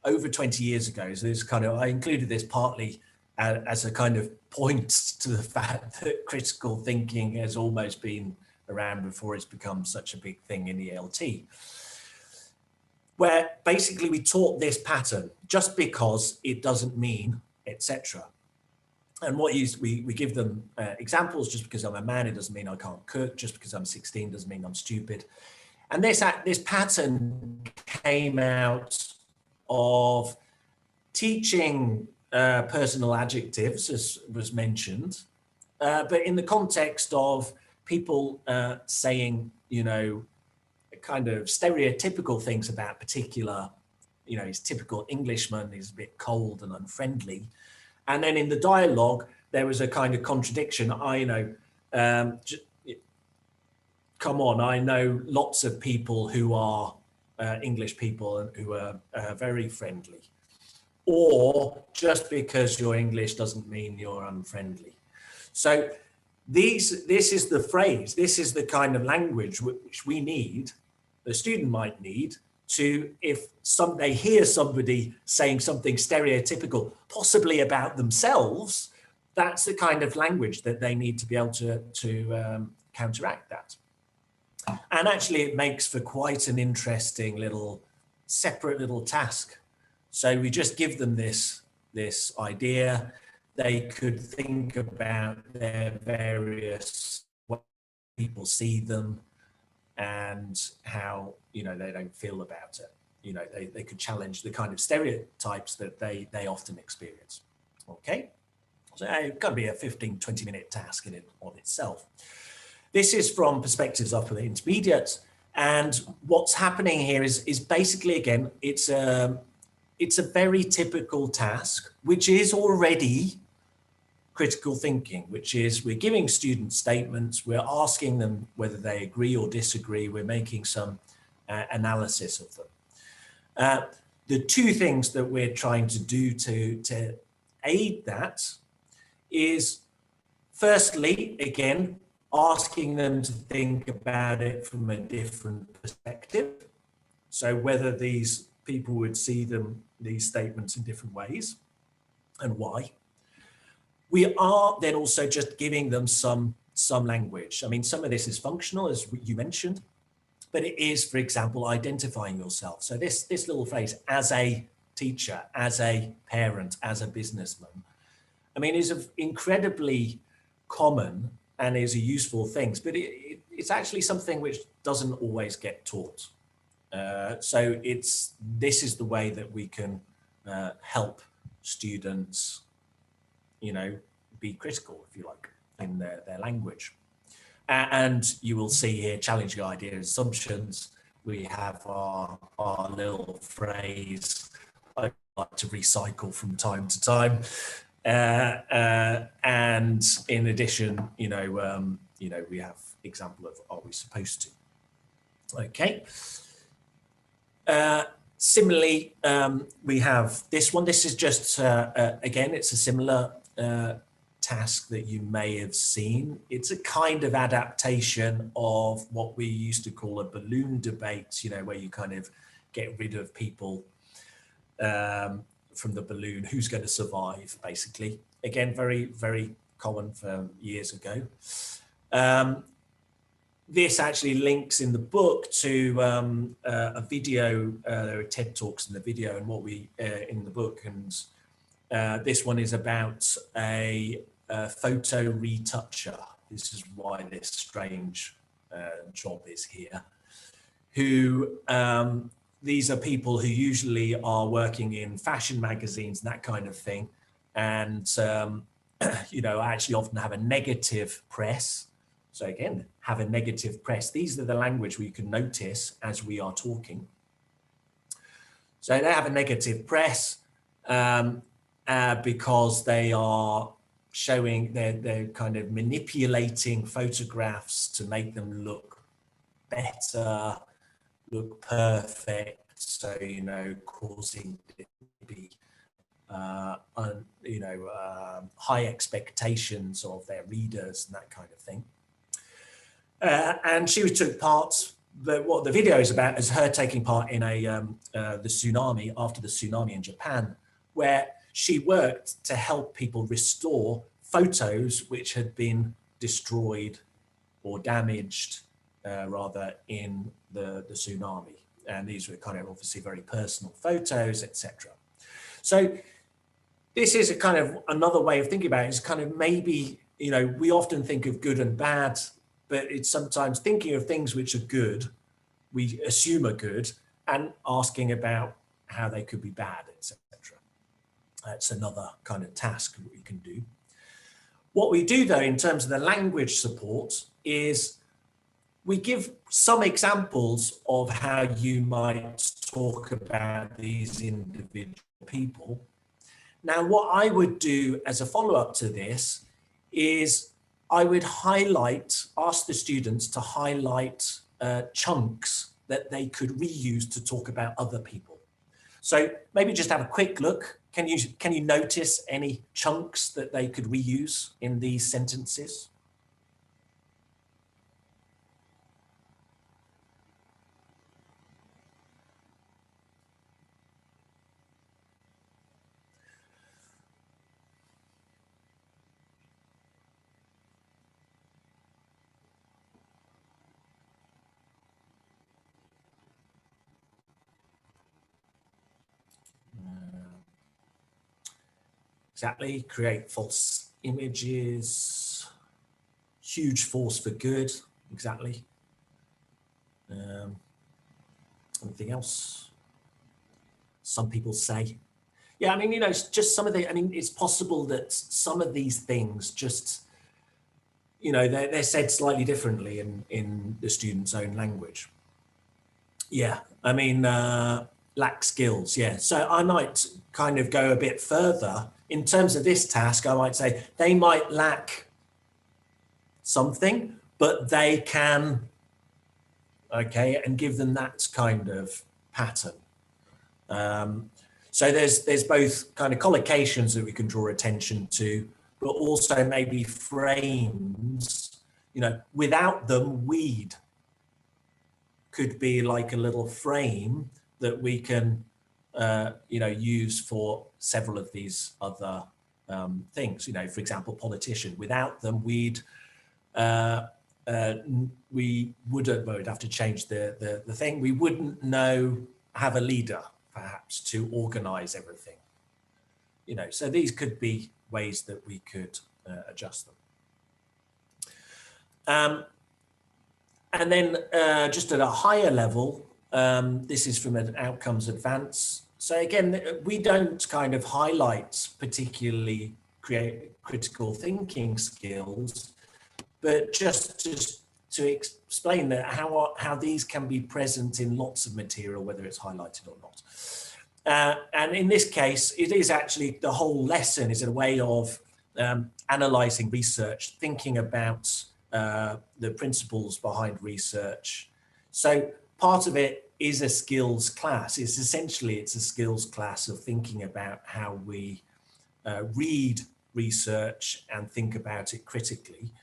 over 20 years ago. So this I included this partly as a kind of point to the fact that critical thinking has almost been around before it's become such a big thing in the ELT, where basically we taught this pattern just because it doesn't mean, etc. And we give them examples. Just because I'm a man, it doesn't mean I can't cook. Just because I'm 16 doesn't mean I'm stupid. And this pattern came out of teaching personal adjectives, as was mentioned, but in the context of people saying, kind of stereotypical things about particular, he's typical Englishman, he's a bit cold and unfriendly. And then in the dialogue, there was a kind of contradiction. Come on, I know lots of people who are English people and who are very friendly. Or just because you're English doesn't mean you're unfriendly. So this is the phrase, this is the kind of language which we need, the student might need, to, if they hear somebody saying something stereotypical, possibly about themselves, that's the kind of language that they need to be able to counteract that. And actually it makes for quite an interesting little separate little task. So we just give them this idea. They could think about their various ways people see them and how, you know, they don't feel about it. You know, they could challenge the kind of stereotypes that they often experience. Okay, so it could be a 15-20 minute task in it on itself. This is from perspectives of the intermediate, and what's happening here is basically, again, it's a very typical task, which is already critical thinking, which is we're giving students statements, we're asking them whether they agree or disagree, we're making some analysis of them. The two things that we're trying to do to aid that is, firstly, again, asking them to think about it from a different perspective. So whether these people would see these statements in different ways and why. We are then also just giving them some language. I mean, some of this is functional, as you mentioned, but it is, for example, identifying yourself. So this little phrase, as a teacher, as a parent, as a businessman, I mean, is incredibly common and is a useful thing, but it's actually something which doesn't always get taught. So this is the way that we can help students, you know, be critical, if you like, in their language. And you will see here, challenging ideas and assumptions. We have our little phrase I like to recycle from time to time. And in addition, you know, we have example of are we supposed to? Okay. Similarly, we have this one. This is just, again, it's a similar task that you may have seen. It's a kind of adaptation of what we used to call a balloon debate, you know, where you kind of get rid of people from the balloon, who's going to survive, basically. Again, very, very common for years ago. This actually links in the book to a video. There are TED Talks in the video and what we in the book, and this one is about a photo retoucher. This is why this strange job is here. Who these are people who usually are working in fashion magazines and that kind of thing, and you know, actually often have a negative press. So again, have a negative press. These are the language we can notice as we are talking. So they have a negative press because they are showing, they're kind of manipulating photographs to make them look better, look perfect. So, you know, causing it to be, you know, high expectations of their readers and that kind of thing. And she took part, what the video is about is her taking part in the tsunami, after the tsunami in Japan, where she worked to help people restore photos which had been destroyed or damaged, rather, in the tsunami. And these were kind of obviously very personal photos, etc. So this is a kind of another way of thinking about it, is kind of maybe, you know, we often think of good and bad, but it's sometimes thinking of things which are good, we assume are good, and asking about how they could be bad, etc. That's another kind of task that we can do. What we do, though, in terms of the language support is we give some examples of how you might talk about these individual people. Now, what I would do as a follow-up to this is I would ask the students to highlight chunks that they could reuse to talk about other people. So maybe just have a quick look. Can you notice any chunks that they could reuse in these sentences? exactly. Create false images. Huge force for good, exactly. Anything else? Some people say. Yeah, I mean, you know, it's just some of the, I mean, it's possible that some of these things just, you know, they're said slightly differently in the student's own language. Yeah, I mean, lack skills, yeah. So I might kind of go a bit further. In terms of this task, I might say they might lack something, but they can, okay, and give them that kind of pattern. So there's both kind of collocations that we can draw attention to, but also maybe frames, you know, without them, weed could be like a little frame that we can, you know, use for several of these other things. You know, for example, politician, without them, we wouldn't, well, we'd have to change the thing. We wouldn't have a leader, perhaps, to organize everything. You know, so these could be ways that we could adjust them. And then just at a higher level, this is from an outcomes advance. So again, we don't kind of highlight particularly critical thinking skills, but just to explain that how these can be present in lots of material, whether it's highlighted or not. And in this case, it is actually the whole lesson is a way of analyzing research, thinking about the principles behind research. So part of it is a skills class. It's a skills class of thinking about how we read research and think about it critically.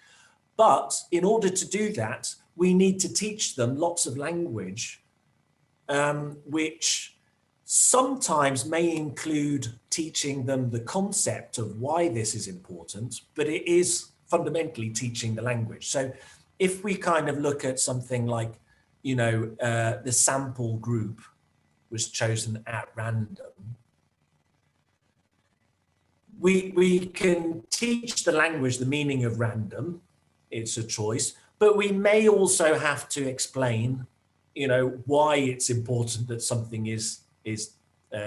But in order to do that, we need to teach them lots of language, which sometimes may include teaching them the concept of why this is important, but it is fundamentally teaching the language. So if we kind of look at something like, you know, the sample group was chosen at random, we can teach the language, the meaning of random, it's a choice, but we may also have to explain, you know, why it's important that something is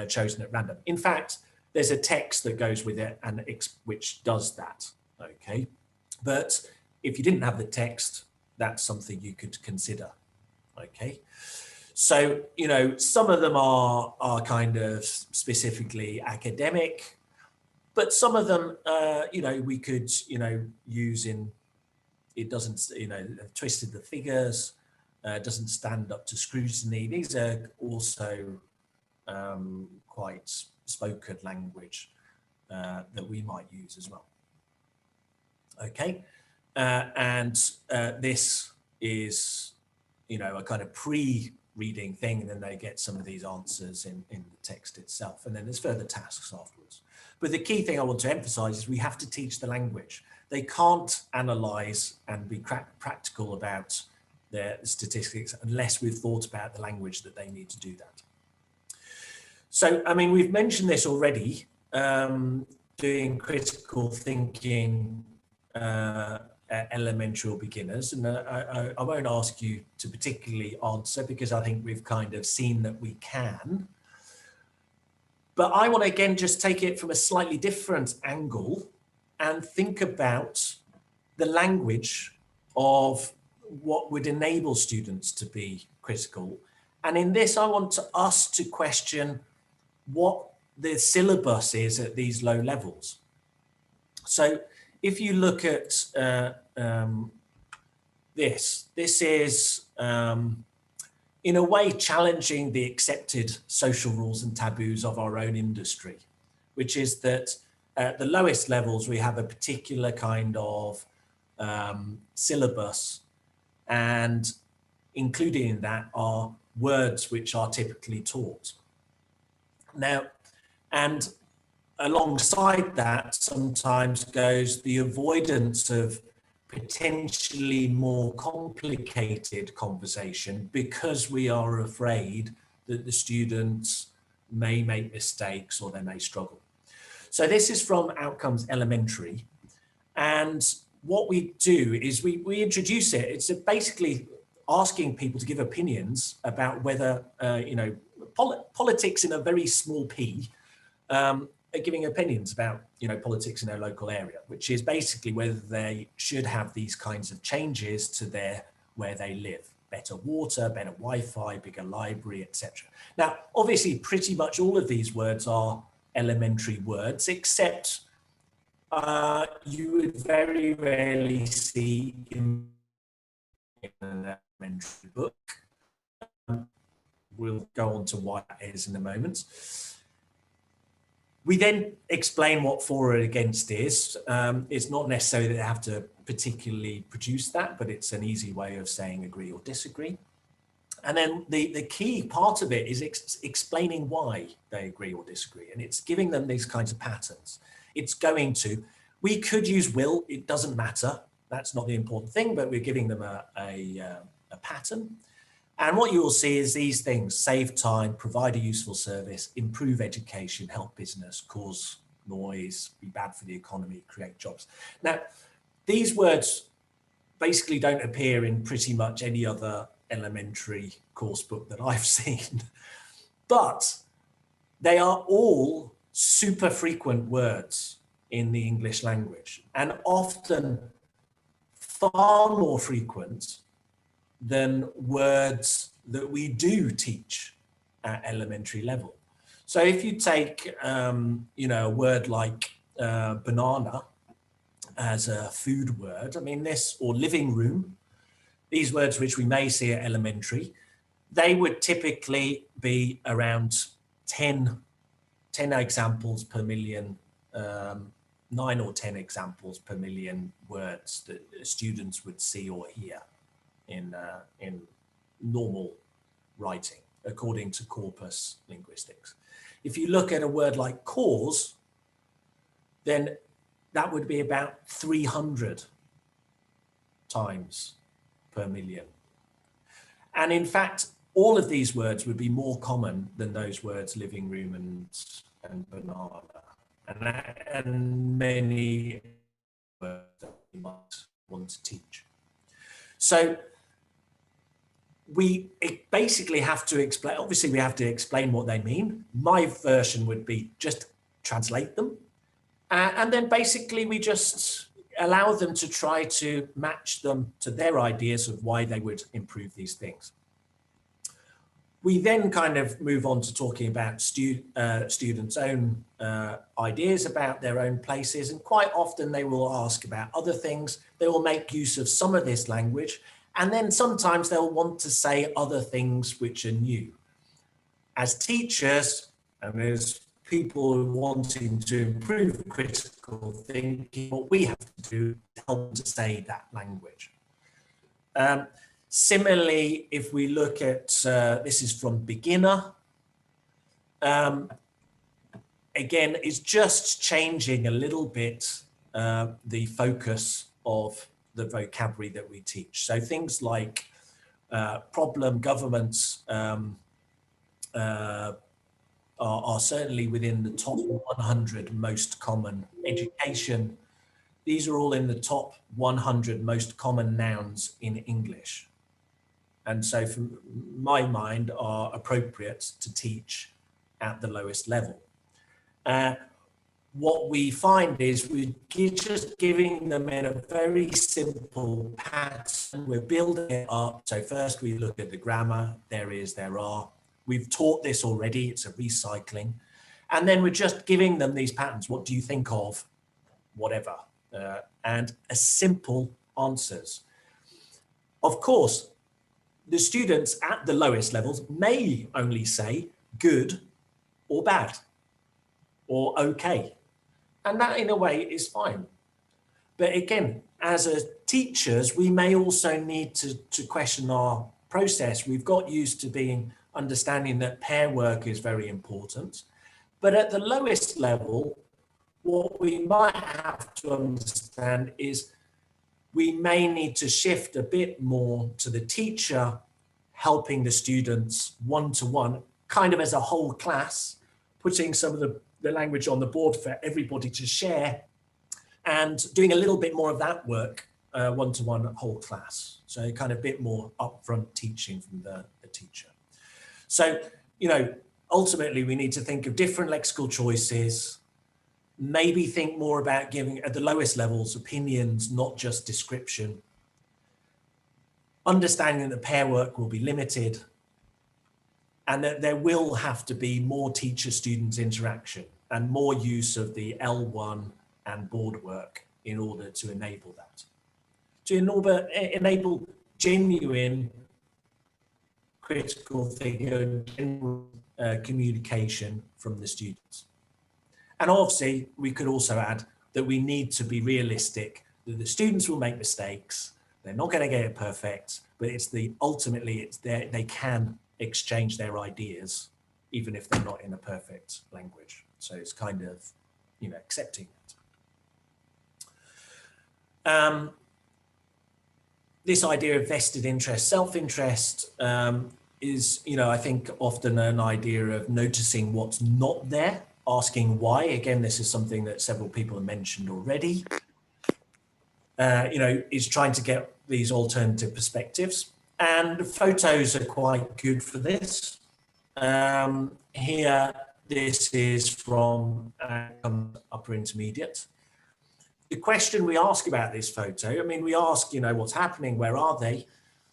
chosen at random. In fact, there's a text that goes with it and which does that, okay? But if you didn't have the text, that's something you could consider, okay? So, you know, some of them are kind of specifically academic, but some of them, you know, we could, you know, use in, it doesn't, you know, twisted the figures, doesn't stand up to scrutiny. These are also quite spoken language that we might use as well. Okay, and this is, you know, a kind of pre-reading thing, and then they get some of these answers in the text itself, and then there's further tasks afterwards. But the key thing I want to emphasize is we have to teach the language. They can't analyze and be practical about their statistics unless we've thought about the language that they need to do that. So, I mean, we've mentioned this already, doing critical thinking at elementary or beginners, and I won't ask you to particularly answer because I think we've kind of seen that we can. But I want to again just take it from a slightly different angle and think about the language of what would enable students to be critical. And in this, I want us to question what the syllabus is at these low levels. So if you look at this is in a way challenging the accepted social rules and taboos of our own industry, which is that at the lowest levels, we have a particular kind of syllabus, and included in that are words which are typically taught. Now, and alongside that sometimes goes the avoidance of potentially more complicated conversation because we are afraid that the students may make mistakes or they may struggle. So this is from Outcomes Elementary. And what we do is we introduce it. It's basically asking people to give opinions about whether, you know, politics in a very small p, are giving opinions about, you know, politics in their local area, which is basically whether they should have these kinds of changes to where they live. Better water, better Wi-Fi, bigger library, etc. Now, obviously, pretty much all of these words are elementary words, except you would very rarely see in an elementary book. We'll go on to why that is in a moment. We then explain what for or against is. It's not necessarily that they have to particularly produce that, but it's an easy way of saying agree or disagree. And then the key part of it is explaining why they agree or disagree. And it's giving them these kinds of patterns. It's going to, we could use will, it doesn't matter. That's not the important thing, but we're giving them a pattern. And what you will see is these things: save time, provide a useful service, improve education, help business, cause noise, be bad for the economy, create jobs. Now, these words basically don't appear in pretty much any other elementary course book that I've seen, but they are all super frequent words in the English language, and often far more frequent than words that we do teach at elementary level. So if you take, you know, a word like banana as a food word, I mean this, or living room, these words which we may see at elementary, they would typically be around 10 examples per million, 9 or 10 examples per million words that students would see or hear in normal writing, according to corpus linguistics. If you look at a word like cause, then that would be about 300 times per million. And in fact, all of these words would be more common than those words living room and banana, and many words that we might want to teach. So we basically have to explain, obviously we have to explain what they mean. My version would be just translate them. And then basically we just allow them to try to match them to their ideas of why they would improve these things. We then kind of move on to talking about students' own ideas about their own places. And quite often they will ask about other things. They will make use of some of this language. And then sometimes they'll want to say other things which are new. As teachers, and as people wanting to improve critical thinking, what we have to do is help them to say that language. Similarly, if we look at, this is from beginner, again, it's just changing a little bit the focus of the vocabulary that we teach. So things like problem, governments are certainly within the top 100 most common. Education, these are all in the top 100 most common nouns in English. And so from my mind are appropriate to teach at the lowest level. What we find is we're just giving them in a very simple pattern. We're building it up. So first we look at the grammar, there is, there are. We've taught this already, it's a recycling. And then we're just giving them these patterns. What do you think of whatever? And a simple answers. Of course, the students at the lowest levels may only say good or bad or okay. And that in a way is fine. But again, as teachers, we may also need to question our process. We've got used to understanding that pair work is very important. But at the lowest level, what we might have to understand is we may need to shift a bit more to the teacher helping the students one-to-one, kind of as a whole class, putting some of the the language on the board for everybody to share, and doing a little bit more of that work one-to-one whole class. So kind of a bit more upfront teaching from the teacher. So, ultimately we need to think of different lexical choices, maybe think more about giving at the lowest levels opinions, not just description. Understanding that pair work will be limited, and that there will have to be more teacher-student interaction and more use of the L1 and board work in order to enable that. To enable genuine critical thinking, general communication from the students. And obviously, we could also add that we need to be realistic, that the students will make mistakes, they're not going to get it perfect, but ultimately they can exchange their ideas, even if they're not in a perfect language. So it's kind of, accepting it. This idea of vested interest, self-interest is, I think often an idea of noticing what's not there, asking why. Again, this is something that several people have mentioned already. Is trying to get these alternative perspectives, and photos are quite good for this. Here, this is from upper intermediate. The question we ask about this photo, we ask, what's happening, where are they?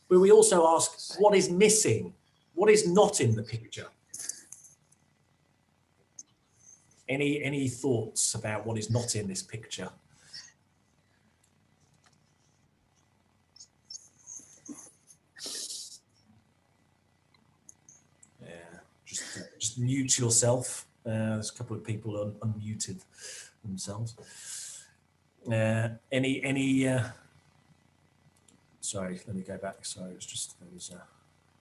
But we also ask, what is missing? What is not in the picture? Any thoughts about what is not in this picture? Just mute yourself. There's a couple of people unmuted themselves. Sorry, let me go back. Sorry, I was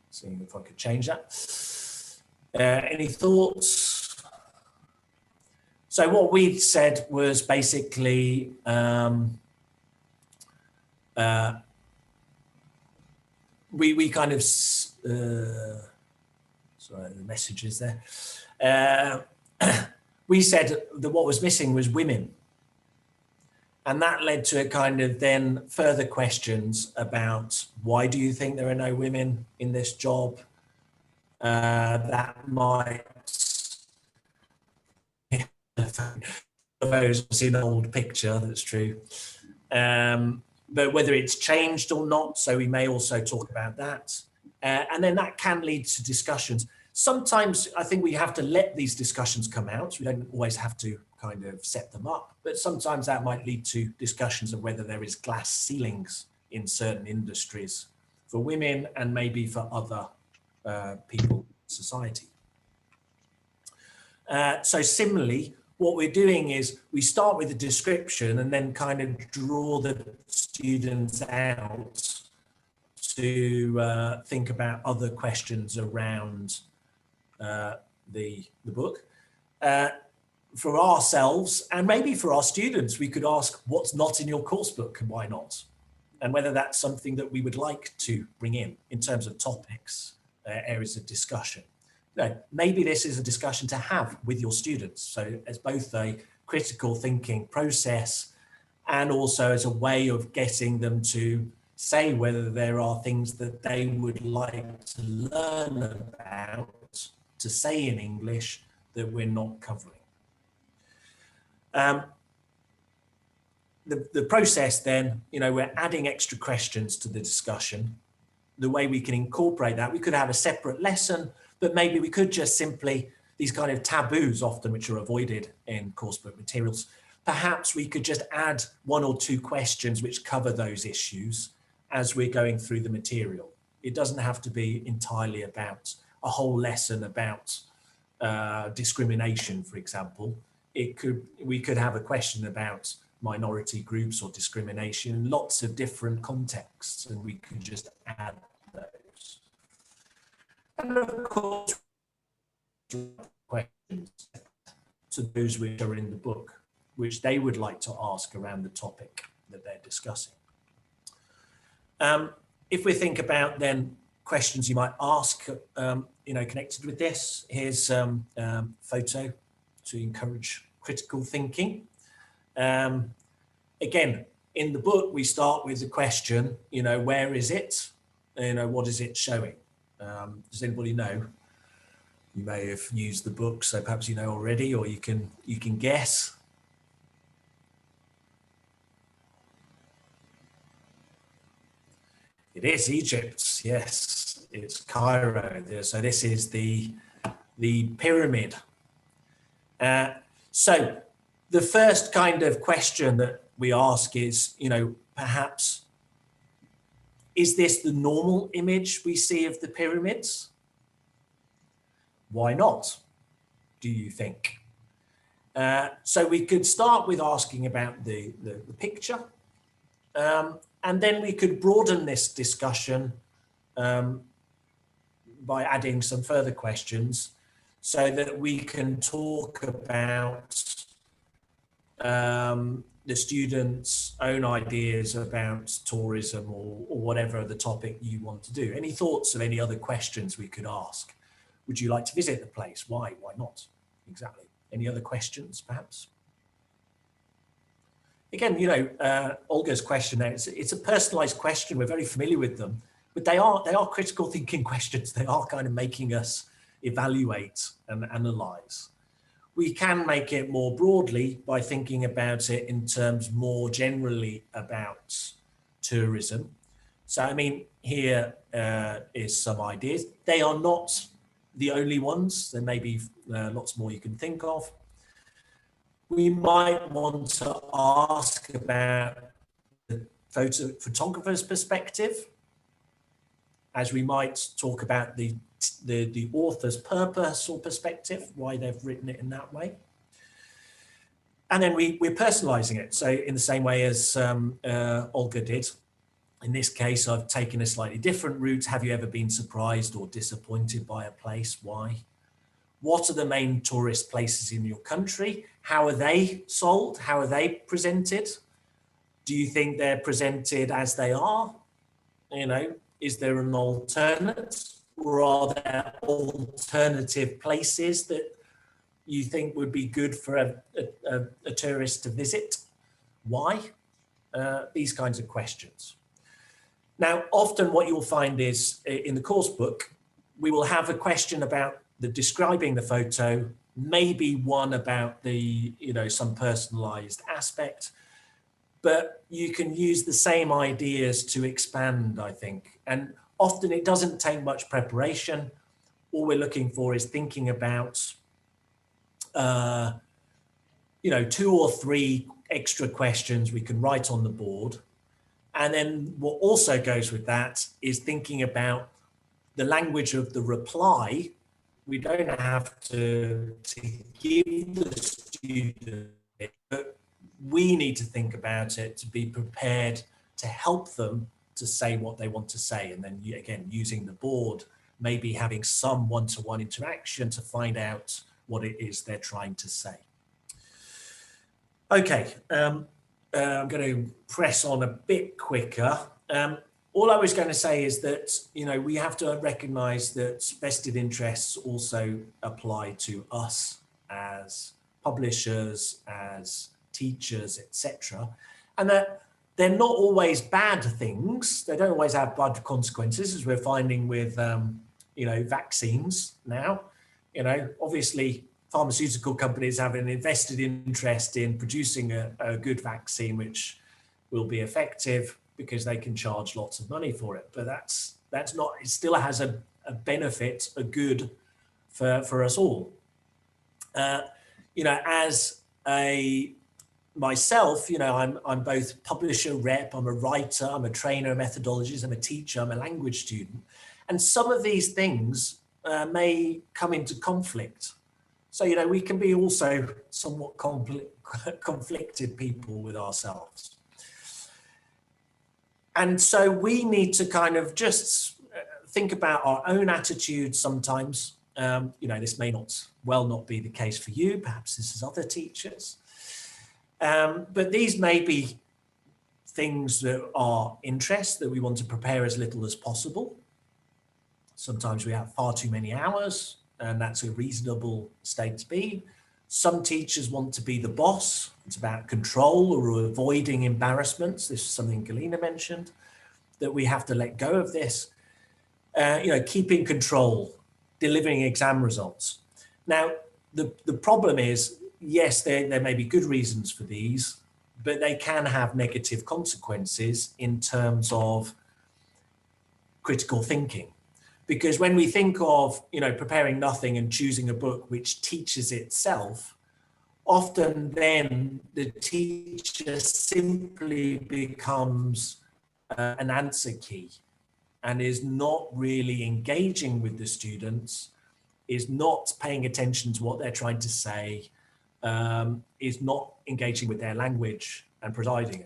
seeing if I could change that. Any thoughts? So what we said was basically we kind of sorry, the messages there. We said that what was missing was women. And that led to a kind of then further questions about why do you think there are no women in this job? That might, it's an old picture, that's true. But whether it's changed or not, so we may also talk about that. And then that can lead to discussions. Sometimes I think we have to let these discussions come out. We don't always have to kind of set them up, but sometimes that might lead to discussions of whether there is glass ceilings in certain industries for women and maybe for other people in society. So similarly, what we're doing is we start with a description and then kind of draw the students out to think about other questions around the book. For ourselves and maybe for our students, we could ask what's not in your course book and why not, and whether that's something that we would like to bring in terms of topics, areas of discussion. Maybe this is a discussion to have with your students. So as both a critical thinking process and also as a way of getting them to say whether there are things that they would like to learn about, to say in English, that we're not covering. The process then, we're adding extra questions to the discussion. The way we can incorporate that, we could have a separate lesson, but maybe we could just simply, these kind of taboos often which are avoided in coursebook materials, perhaps we could just add 1 or 2 questions which cover those issues as we're going through the material. It doesn't have to be entirely about a whole lesson about discrimination, for example. We could have a question about minority groups or discrimination in lots of different contexts, and we could just add those. And of course, questions to those which are in the book, which they would like to ask around the topic that they're discussing. If we think about then questions you might ask, connected with this, here's photo to encourage critical thinking. Again, in the book, we start with the question, you know, where is it? You know, what is it showing? Does anybody know? You may have used the book, so perhaps you know already, or you can guess. It is Egypt, yes, it's Cairo. So this is the pyramid. So the first kind of question that we ask is, you know, perhaps, is this the normal image we see of the pyramids? Why not, do you think? So we could start with asking about the picture. And then we could broaden this discussion by adding some further questions so that we can talk about the students' own ideas about tourism or whatever the topic you want to do. Any thoughts of any other questions we could ask? Would you like to visit the place? Why? Why not? Exactly. Any other questions, perhaps? Again, you know, Olga's question there, it's a personalized question. We're very familiar with them, but they are critical thinking questions. They are kind of making us evaluate and analyze. We can make it more broadly by thinking about it in terms more generally about tourism. So, I mean, here is some ideas. They are not the only ones. There may be lots more you can think of. We might want to ask about the photographer's perspective, as we might talk about the author's purpose or perspective, why they've written it in that way. And then we're personalizing it. So in the same way as Olga did, in this case, I've taken a slightly different route. Have you ever been surprised or disappointed by a place? Why? What are the main tourist places in your country? How are they sold? How are they presented? Do you think they're presented as they are? You know, is there an alternate? Or are there alternative places that you think would be good for a tourist to visit? Why? These kinds of questions. Now, often what you'll find is in the course book, we will have a question about describing the photo, maybe one about the, you know, some personalized aspect, but you can use the same ideas to expand, I think. And often it doesn't take much preparation. All we're looking for is thinking about, you know, 2 or 3 extra questions we can write on the board. And then what also goes with that is thinking about the language of the reply. We don't have to give the student it, but we need to think about it to be prepared to help them to say what they want to say. And then again, using the board, maybe having some one-to-one interaction to find out what it is they're trying to say. Okay, I'm going to press on a bit quicker. All I was going to say is that, you know, we have to recognize that vested interests also apply to us as publishers, as teachers, etc. And that they're not always bad things. They don't always have bad consequences, as we're finding with, you know, vaccines now. You know, obviously, pharmaceutical companies have an invested interest in producing a good vaccine, which will be effective, because they can charge lots of money for it. But that's not, it still has a benefit, a good for us all. You know, as myself, you know, I'm both publisher rep, I'm a writer, I'm a trainer, a methodologist, I'm a teacher, I'm a language student. And some of these things may come into conflict. So, you know, we can be also somewhat conflicted people with ourselves. And so we need to kind of just think about our own attitude sometimes. You know, this may not be the case for you, perhaps this is other teachers. But these may be things that are interests that we want to prepare as little as possible. Sometimes we have far too many hours, and that's a reasonable state to be. Some teachers want to be the boss. It's about control or avoiding embarrassments. This is something Galina mentioned, that we have to let go of this. Keeping control, delivering exam results. Now, the problem is, yes, there may be good reasons for these, but they can have negative consequences in terms of critical thinking. Because when we think of, preparing nothing and choosing a book which teaches itself, often then the teacher simply becomes an answer key and is not really engaging with the students, is not paying attention to what they're trying to say, is not engaging with their language and presiding.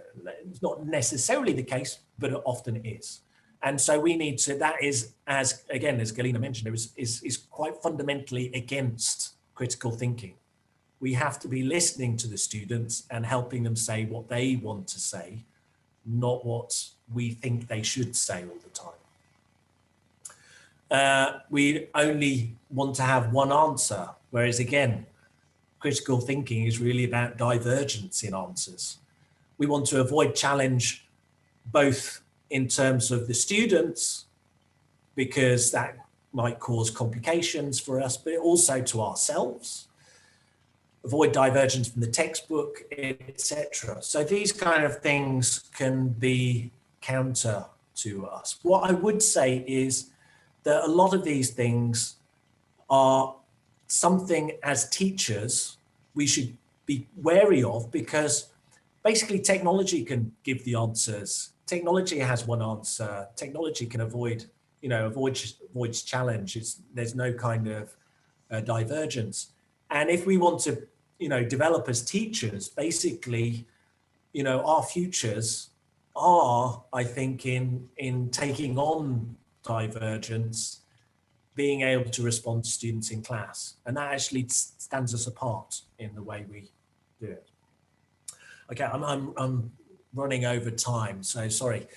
It's not necessarily the case, but it often is. And so we need to, that is, as Galina mentioned, is quite fundamentally against critical thinking. We have to be listening to the students and helping them say what they want to say, not what we think they should say all the time. We only want to have one answer, whereas again, critical thinking is really about divergence in answers. We want to avoid challenge both in terms of the students, because that might cause complications for us, but also to ourselves. Avoid divergence from the textbook, etc. So these kind of things can be counter to us. What I would say is that a lot of these things are something as teachers we should be wary of, because basically technology can give the answers. Technology has one answer. Technology can avoids challenge. There's no kind of divergence. And if we want to, develop as teachers, basically, our futures are, I think, in taking on divergence, being able to respond to students in class. And that actually stands us apart in the way we do it. Okay, I'm running over time, so sorry.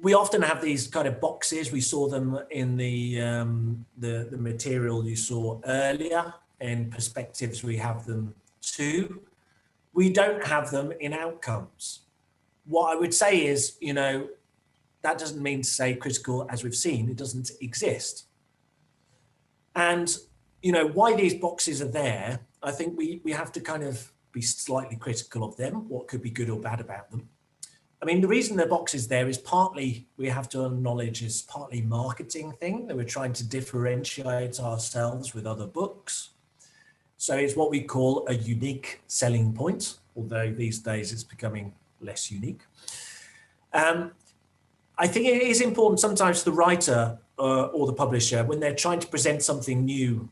We often have these kind of boxes. We saw them in the material you saw earlier. In perspectives, we have them too. We don't have them in outcomes. What I would say is, that doesn't mean to say critical, as we've seen, it doesn't exist. And, why these boxes are there, I think we have to kind of be slightly critical of them, what could be good or bad about them. I mean, the reason the box is there is partly, we have to acknowledge, is partly marketing thing, that we're trying to differentiate ourselves with other books. So it's what we call a unique selling point, although these days it's becoming less unique. I think it is important sometimes to the writer or the publisher, when they're trying to present something new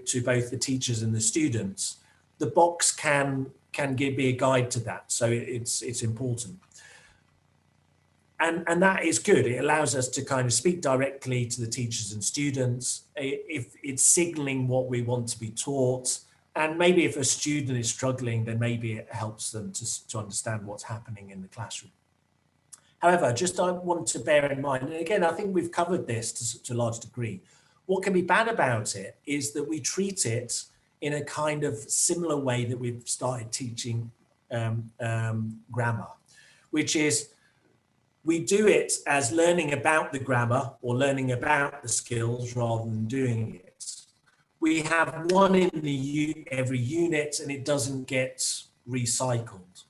to both the teachers and the students, the box can be a guide to that. So it's important. And that is good. It allows us to kind of speak directly to the teachers and students. If it's signaling what we want to be taught, and maybe if a student is struggling, then maybe it helps them to understand what's happening in the classroom. However, just I want to bear in mind, and again, I think we've covered this to a large degree. What can be bad about it is that we treat it in a kind of similar way that we've started teaching grammar, which is, we do it as learning about the grammar or learning about the skills rather than doing it. We have one in every unit and it doesn't get recycled.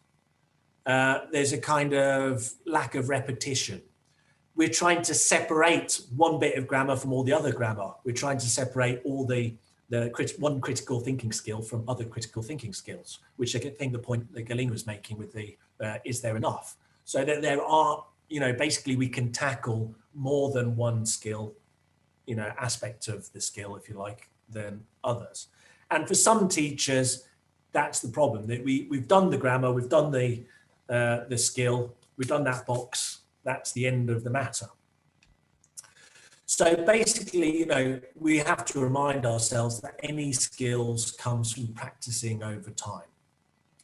There's a kind of lack of repetition. We're trying to separate one bit of grammar from all the other grammar. We're trying to separate all one critical thinking skill from other critical thinking skills, which I think the point that Galina was making with the, is there enough? So that there are, basically we can tackle more than one skill, aspect of the skill, if you like, than others. And for some teachers, that's the problem, that we've done the grammar, we've done the skill, we've done that box, that's the end of the matter. So basically, we have to remind ourselves that any skills comes from practicing over time.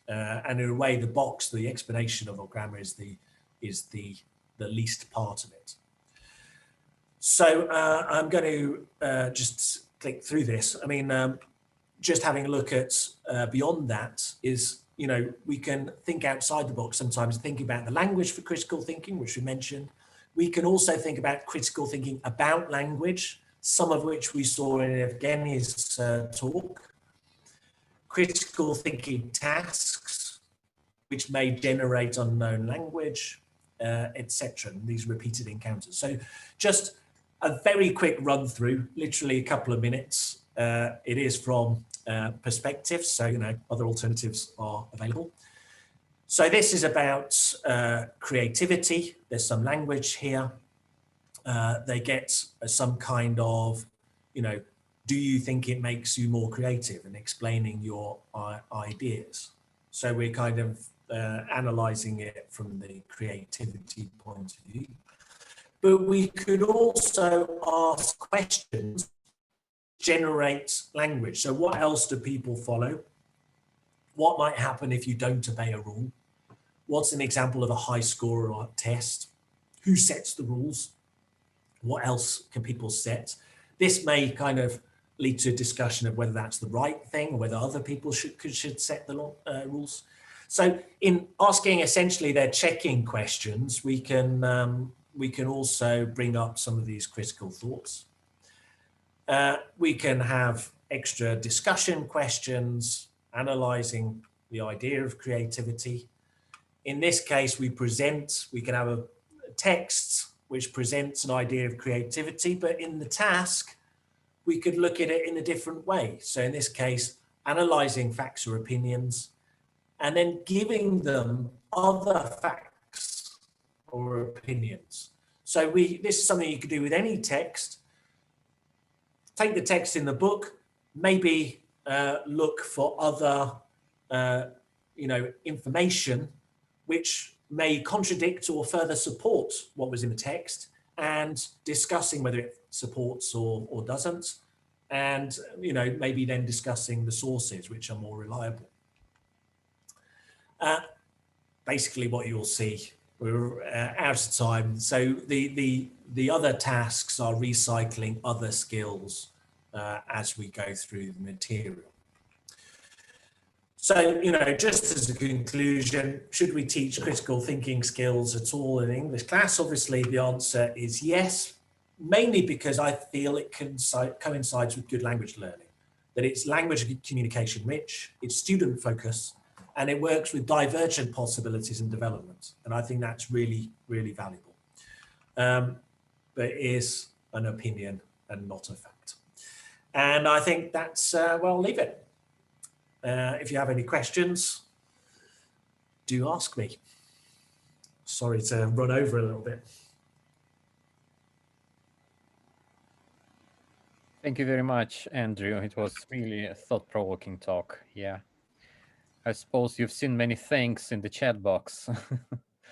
And in a way, the box, the explanation of our grammar is the least part of it. So I'm going to just click through this. I mean, just having a look at beyond that is, you know, we can think outside the box sometimes, think about the language for critical thinking, which we mentioned. We can also think about critical thinking about language, some of which we saw in Evgeny's talk. Critical thinking tasks, which may generate unknown language, etc. These repeated encounters. So just a very quick run through, literally a couple of minutes. It is from perspectives, so you know other alternatives are available. So this is about creativity. There's some language here. They get some kind of, you know, do you think it makes you more creative, and explaining your ideas. So we're kind of analyzing it from the creativity point of view. But we could also ask questions, generate language. So what else do people follow? What might happen if you don't obey a rule? What's an example of a high score or a test? Who sets the rules? What else can people set? This may kind of lead to a discussion of whether that's the right thing, or whether other people should set the rules. So in asking essentially their checking questions, we can also bring up some of these critical thoughts. We can have extra discussion questions, analyzing the idea of creativity. In this case, we can have a text which presents an idea of creativity, but in the task, we could look at it in a different way. So in this case, analyzing facts or opinions, and then giving them other facts or opinions. So this is something you could do with any text. Take the text in the book, maybe look for other information which may contradict or further support what was in the text, and discussing whether it supports or doesn't, and maybe then discussing the sources which are more reliable. Basically what you'll see, we're out of time, so the other tasks are recycling other skills as we go through the material. So, just as a conclusion, should we teach critical thinking skills at all in English class? Obviously, the answer is yes, mainly because I feel it coincides with good language learning, that it's language communication rich, it's student focused, and it works with divergent possibilities and development. And I think that's really, really valuable. But it is an opinion and not a fact. And I think that's, well, I'll leave it. If you have any questions, do ask me. Sorry to run over a little bit. Thank you very much, Andrew. It was really a thought-provoking talk. Yeah. I suppose you've seen many thanks in the chat box.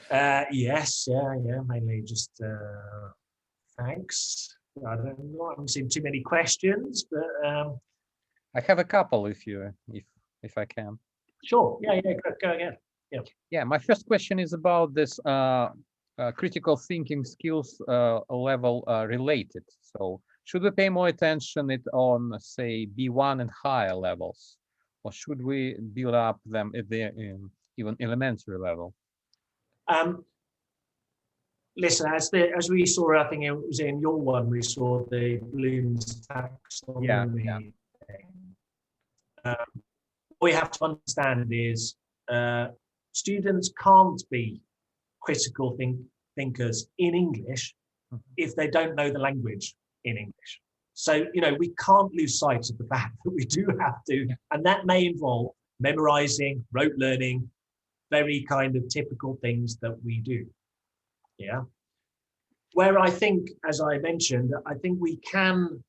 Yes, yeah, mainly just thanks. I haven't seen too many questions, but I have a couple if I can. Sure. Yeah, go again. Yeah, my first question is about this critical thinking skills level related. So should we pay more attention on, say, B1 and higher levels, or should we build up them at the even elementary level? Listen, as we saw, I think it was in your one, we saw the Bloom's taxonomy. Yeah. What we have to understand is students can't be critical thinkers in English if they don't know the language in English. So, we can't lose sight of the fact that we do have to, and that may involve memorizing, rote learning, very kind of typical things that we do. Yeah. Where I think, as I mentioned, I think we can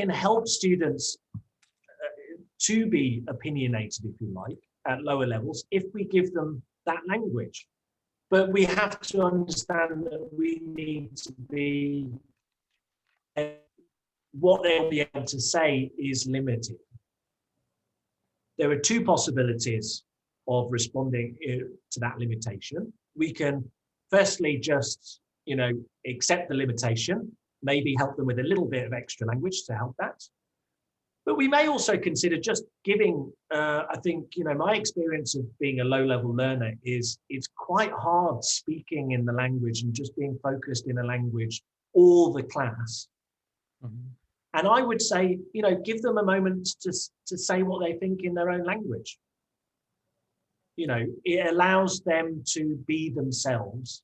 help students to be opinionated, if you like, at lower levels if we give them that language. But we have to understand that we need to be, what they'll be able to say is limited. There are two possibilities of responding to that limitation. We can firstly just, accept the limitation, maybe help them with a little bit of extra language to help that. But we may also consider just giving, I think, my experience of being a low-level learner is it's quite hard speaking in the language and just being focused in a language all the class. Mm-hmm. And I would say, give them a moment to say what they think in their own language. It allows them to be themselves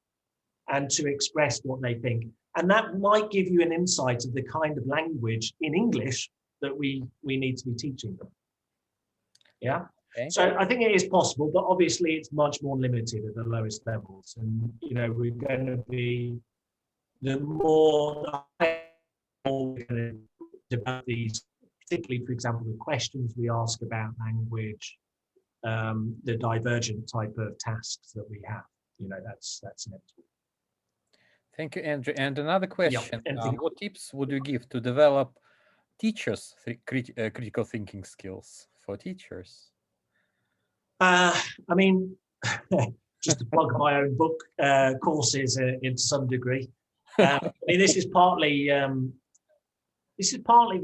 and to express what they think. And that might give you an insight of the kind of language in English that we need to be teaching them. Yeah. Okay. So I think it is possible, but obviously it's much more limited at the lowest levels. And, we're going to be, the more we're going to develop these, particularly, for example, the questions we ask about language, the divergent type of tasks that we have, that's inevitable. Thank you, Andrew. And another question, what tips would you give to develop teachers' critical thinking skills for teachers? I mean, just to plug my own book courses in some degree. I mean, this is partly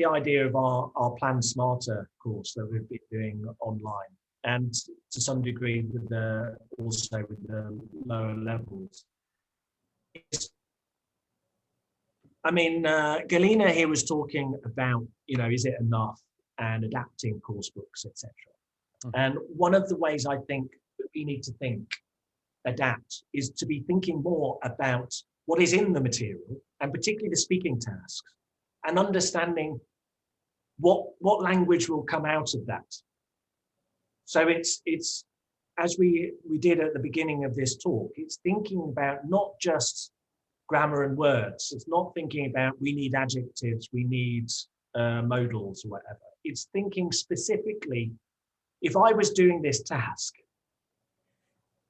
the idea of our Plan Smarter course that we've been doing online, and to some degree with also with the lower levels. I mean, Galina here was talking about, is it enough, and adapting course books, etc. Mm-hmm. And one of the ways I think that we need to adapt, is to be thinking more about what is in the material, and particularly the speaking tasks, and understanding what language will come out of that. So it's as we did at the beginning of this talk, it's thinking about not just grammar and words. It's not thinking about we need adjectives, we need modals or whatever. It's thinking specifically, if I was doing this task,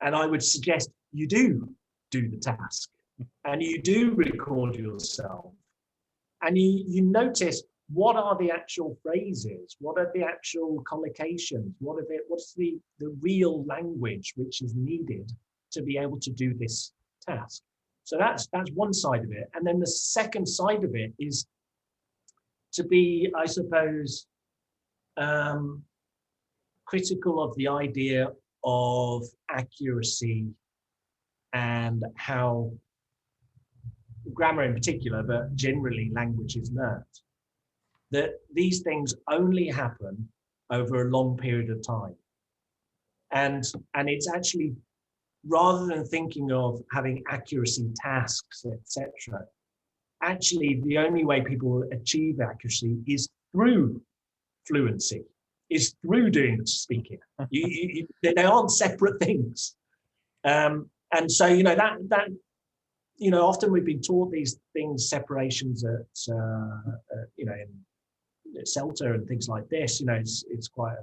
and I would suggest you do the task, and you do record yourself, and you notice what are the actual phrases, what are the actual collocations, what's the real language which is needed to be able to do this task. So that's one side of it. And then the second side of it is to be, I suppose, critical of the idea of accuracy and how grammar in particular, but generally language is learned. That these things only happen over a long period of time. And it's actually, rather than thinking of having accuracy tasks, etc., actually the only way people achieve accuracy is through fluency, is through doing speaking. They aren't separate things. And so, that often we've been taught these things, separations at, in CELTA and things like this. It's quite,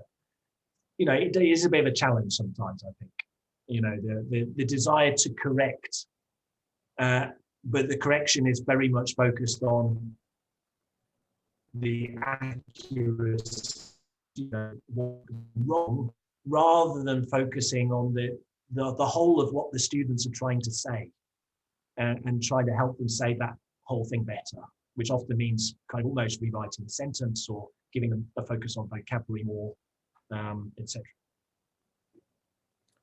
it is a bit of a challenge sometimes, I think. The desire to correct, but the correction is very much focused on the accuracy, what's wrong, rather than focusing on the whole of what the students are trying to say, and try to help them say that whole thing better, which often means kind of almost rewriting the sentence or giving them a focus on vocabulary more, etc.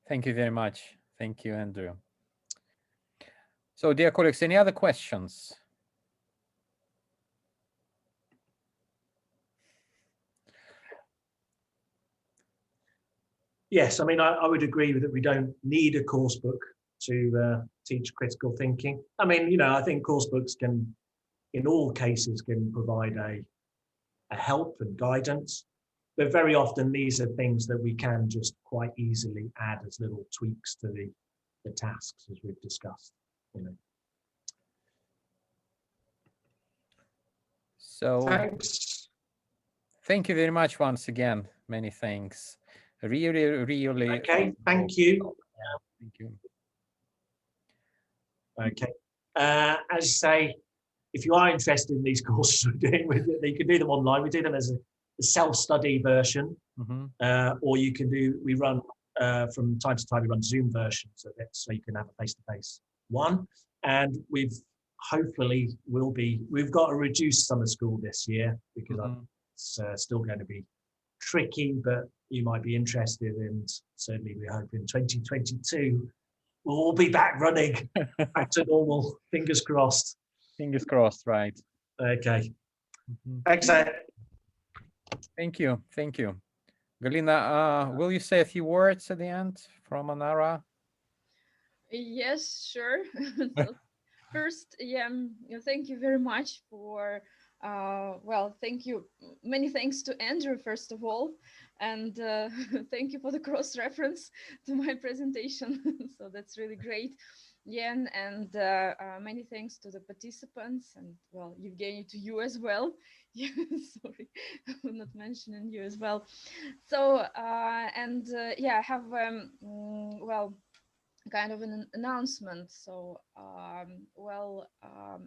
Thank you very much. Thank you, Andrew. So, dear colleagues, any other questions? Yes, I mean, I would agree that we don't need a course book to teach critical thinking. I mean, I think course books can, in all cases, can provide a help and guidance. But very often these are things that we can just quite easily add as little tweaks to the tasks, as we've discussed. So thanks. Thank you very much once again. Many thanks. Really. Okay, thank you. Thank you. Okay. As I say, if you are interested in these courses we're doing, you can do them online. We do them as a self-study version, or you can we run from time to time, we run Zoom versions of it, so you can have a face-to-face one. And we've hopefully we've got a reduced summer school this year because it's still going to be tricky, but you might be interested, and certainly we hope in 2022 we'll all be back running, back to normal. Fingers crossed. Fingers crossed, right. Okay. Excellent. Thank you. Thank you. Galina, will you say a few words at the end from ONARA? Yes, sure. So first, thank you very much for, well, thank you. Many thanks to Andrew, first of all, and thank you for the cross-reference to my presentation. So that's really great. Yeah, and many thanks to the participants, and well, Evgeny, to you as well. Yeah, sorry, I'm not mentioning you as well. So, yeah, I have, well, kind of an announcement. So,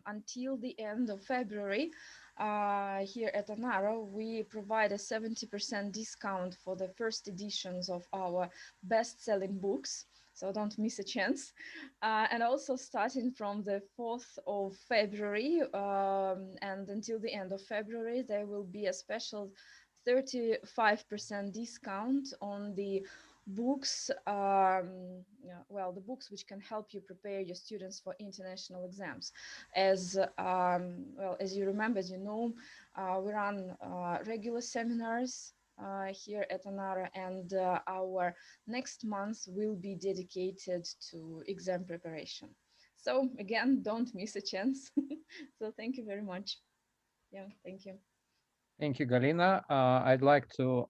until the end of February, here at ONARA, we provide a 70% discount for the first editions of our best-selling books. So don't miss a chance. And also starting from the 4th of February and until the end of February, there will be a special 35% discount on the books, well, the books which can help you prepare your students for international exams. As well, as you remember, as you know, we run regular seminars here at ONARA, and our next month will be dedicated to exam preparation. So again, don't miss a chance. So thank you very much. Yeah, thank you. Thank you, Galina. I'd like to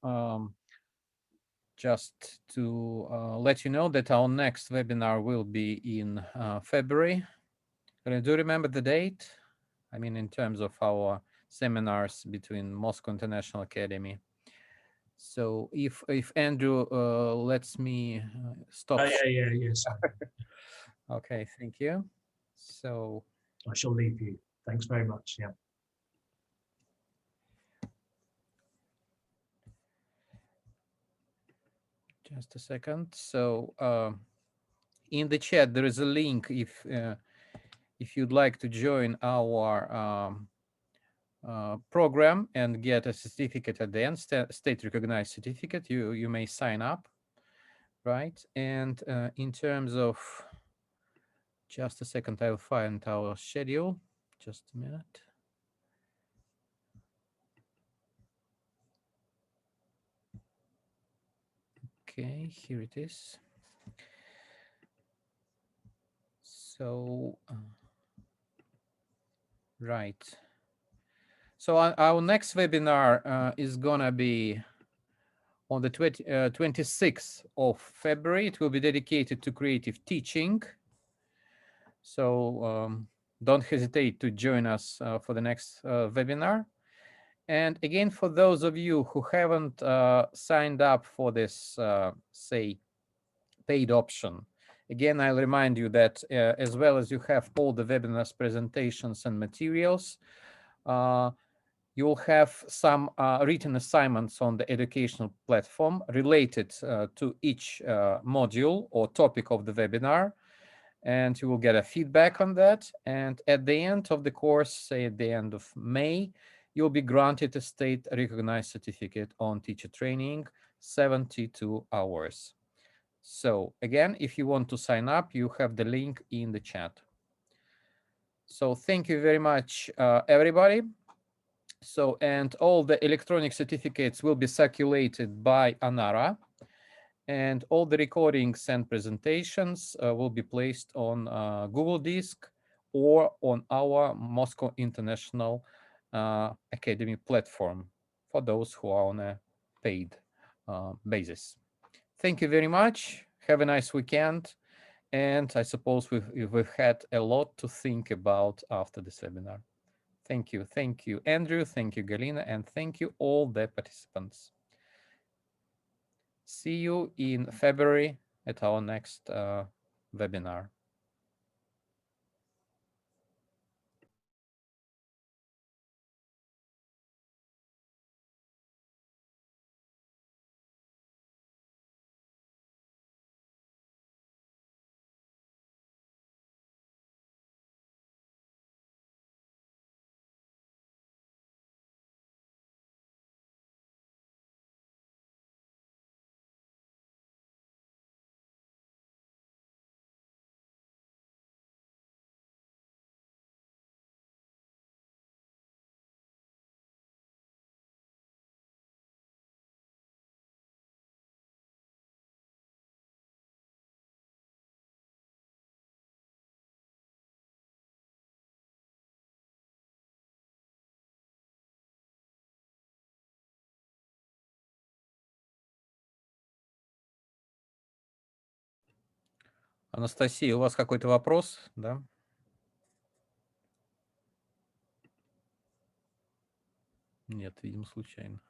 just to let you know that our next webinar will be in February. Do you remember the date? I mean, in terms of our seminars between Moscow International Academy. So if Andrew lets me stop. Yes. Okay, thank you. So I shall leave you. Thanks very much. Yeah. just a second. So in the chat there is a link if you'd like to join our program and get a certificate at the end, state recognized certificate, you may sign up, right? And in terms of, just a second, I'll find our schedule. Just a minute. Okay, here it is. So, right. So our next webinar is gonna be on the 26th of February. It will be dedicated to creative teaching. So don't hesitate to join us for the next webinar. And again, for those of you who haven't signed up for this, say, paid option, again, I'll remind you that as well as you have all the webinars, presentations, and materials, you'll have some written assignments on the educational platform related to each module or topic of the webinar. And you will get a feedback on that. And at the end of the course, say at the end of May, you'll be granted a state recognized certificate on teacher training, 72 hours. So again, if you want to sign up, you have the link in the chat. So thank you very much, everybody. So, and all the electronic certificates will be circulated by ONARA, and all the recordings and presentations will be placed on Google Disk or on our Moscow International Academy platform for those who are on a paid basis. Thank you very much. Have a nice weekend. And I suppose we've had a lot to think about after this webinar. Thank you. Thank you, Andrew. Thank you, Galina. And thank you all the participants. See you in February at our next webinar. Анастасия, у вас какой-то вопрос, да? Нет, видимо, случайно.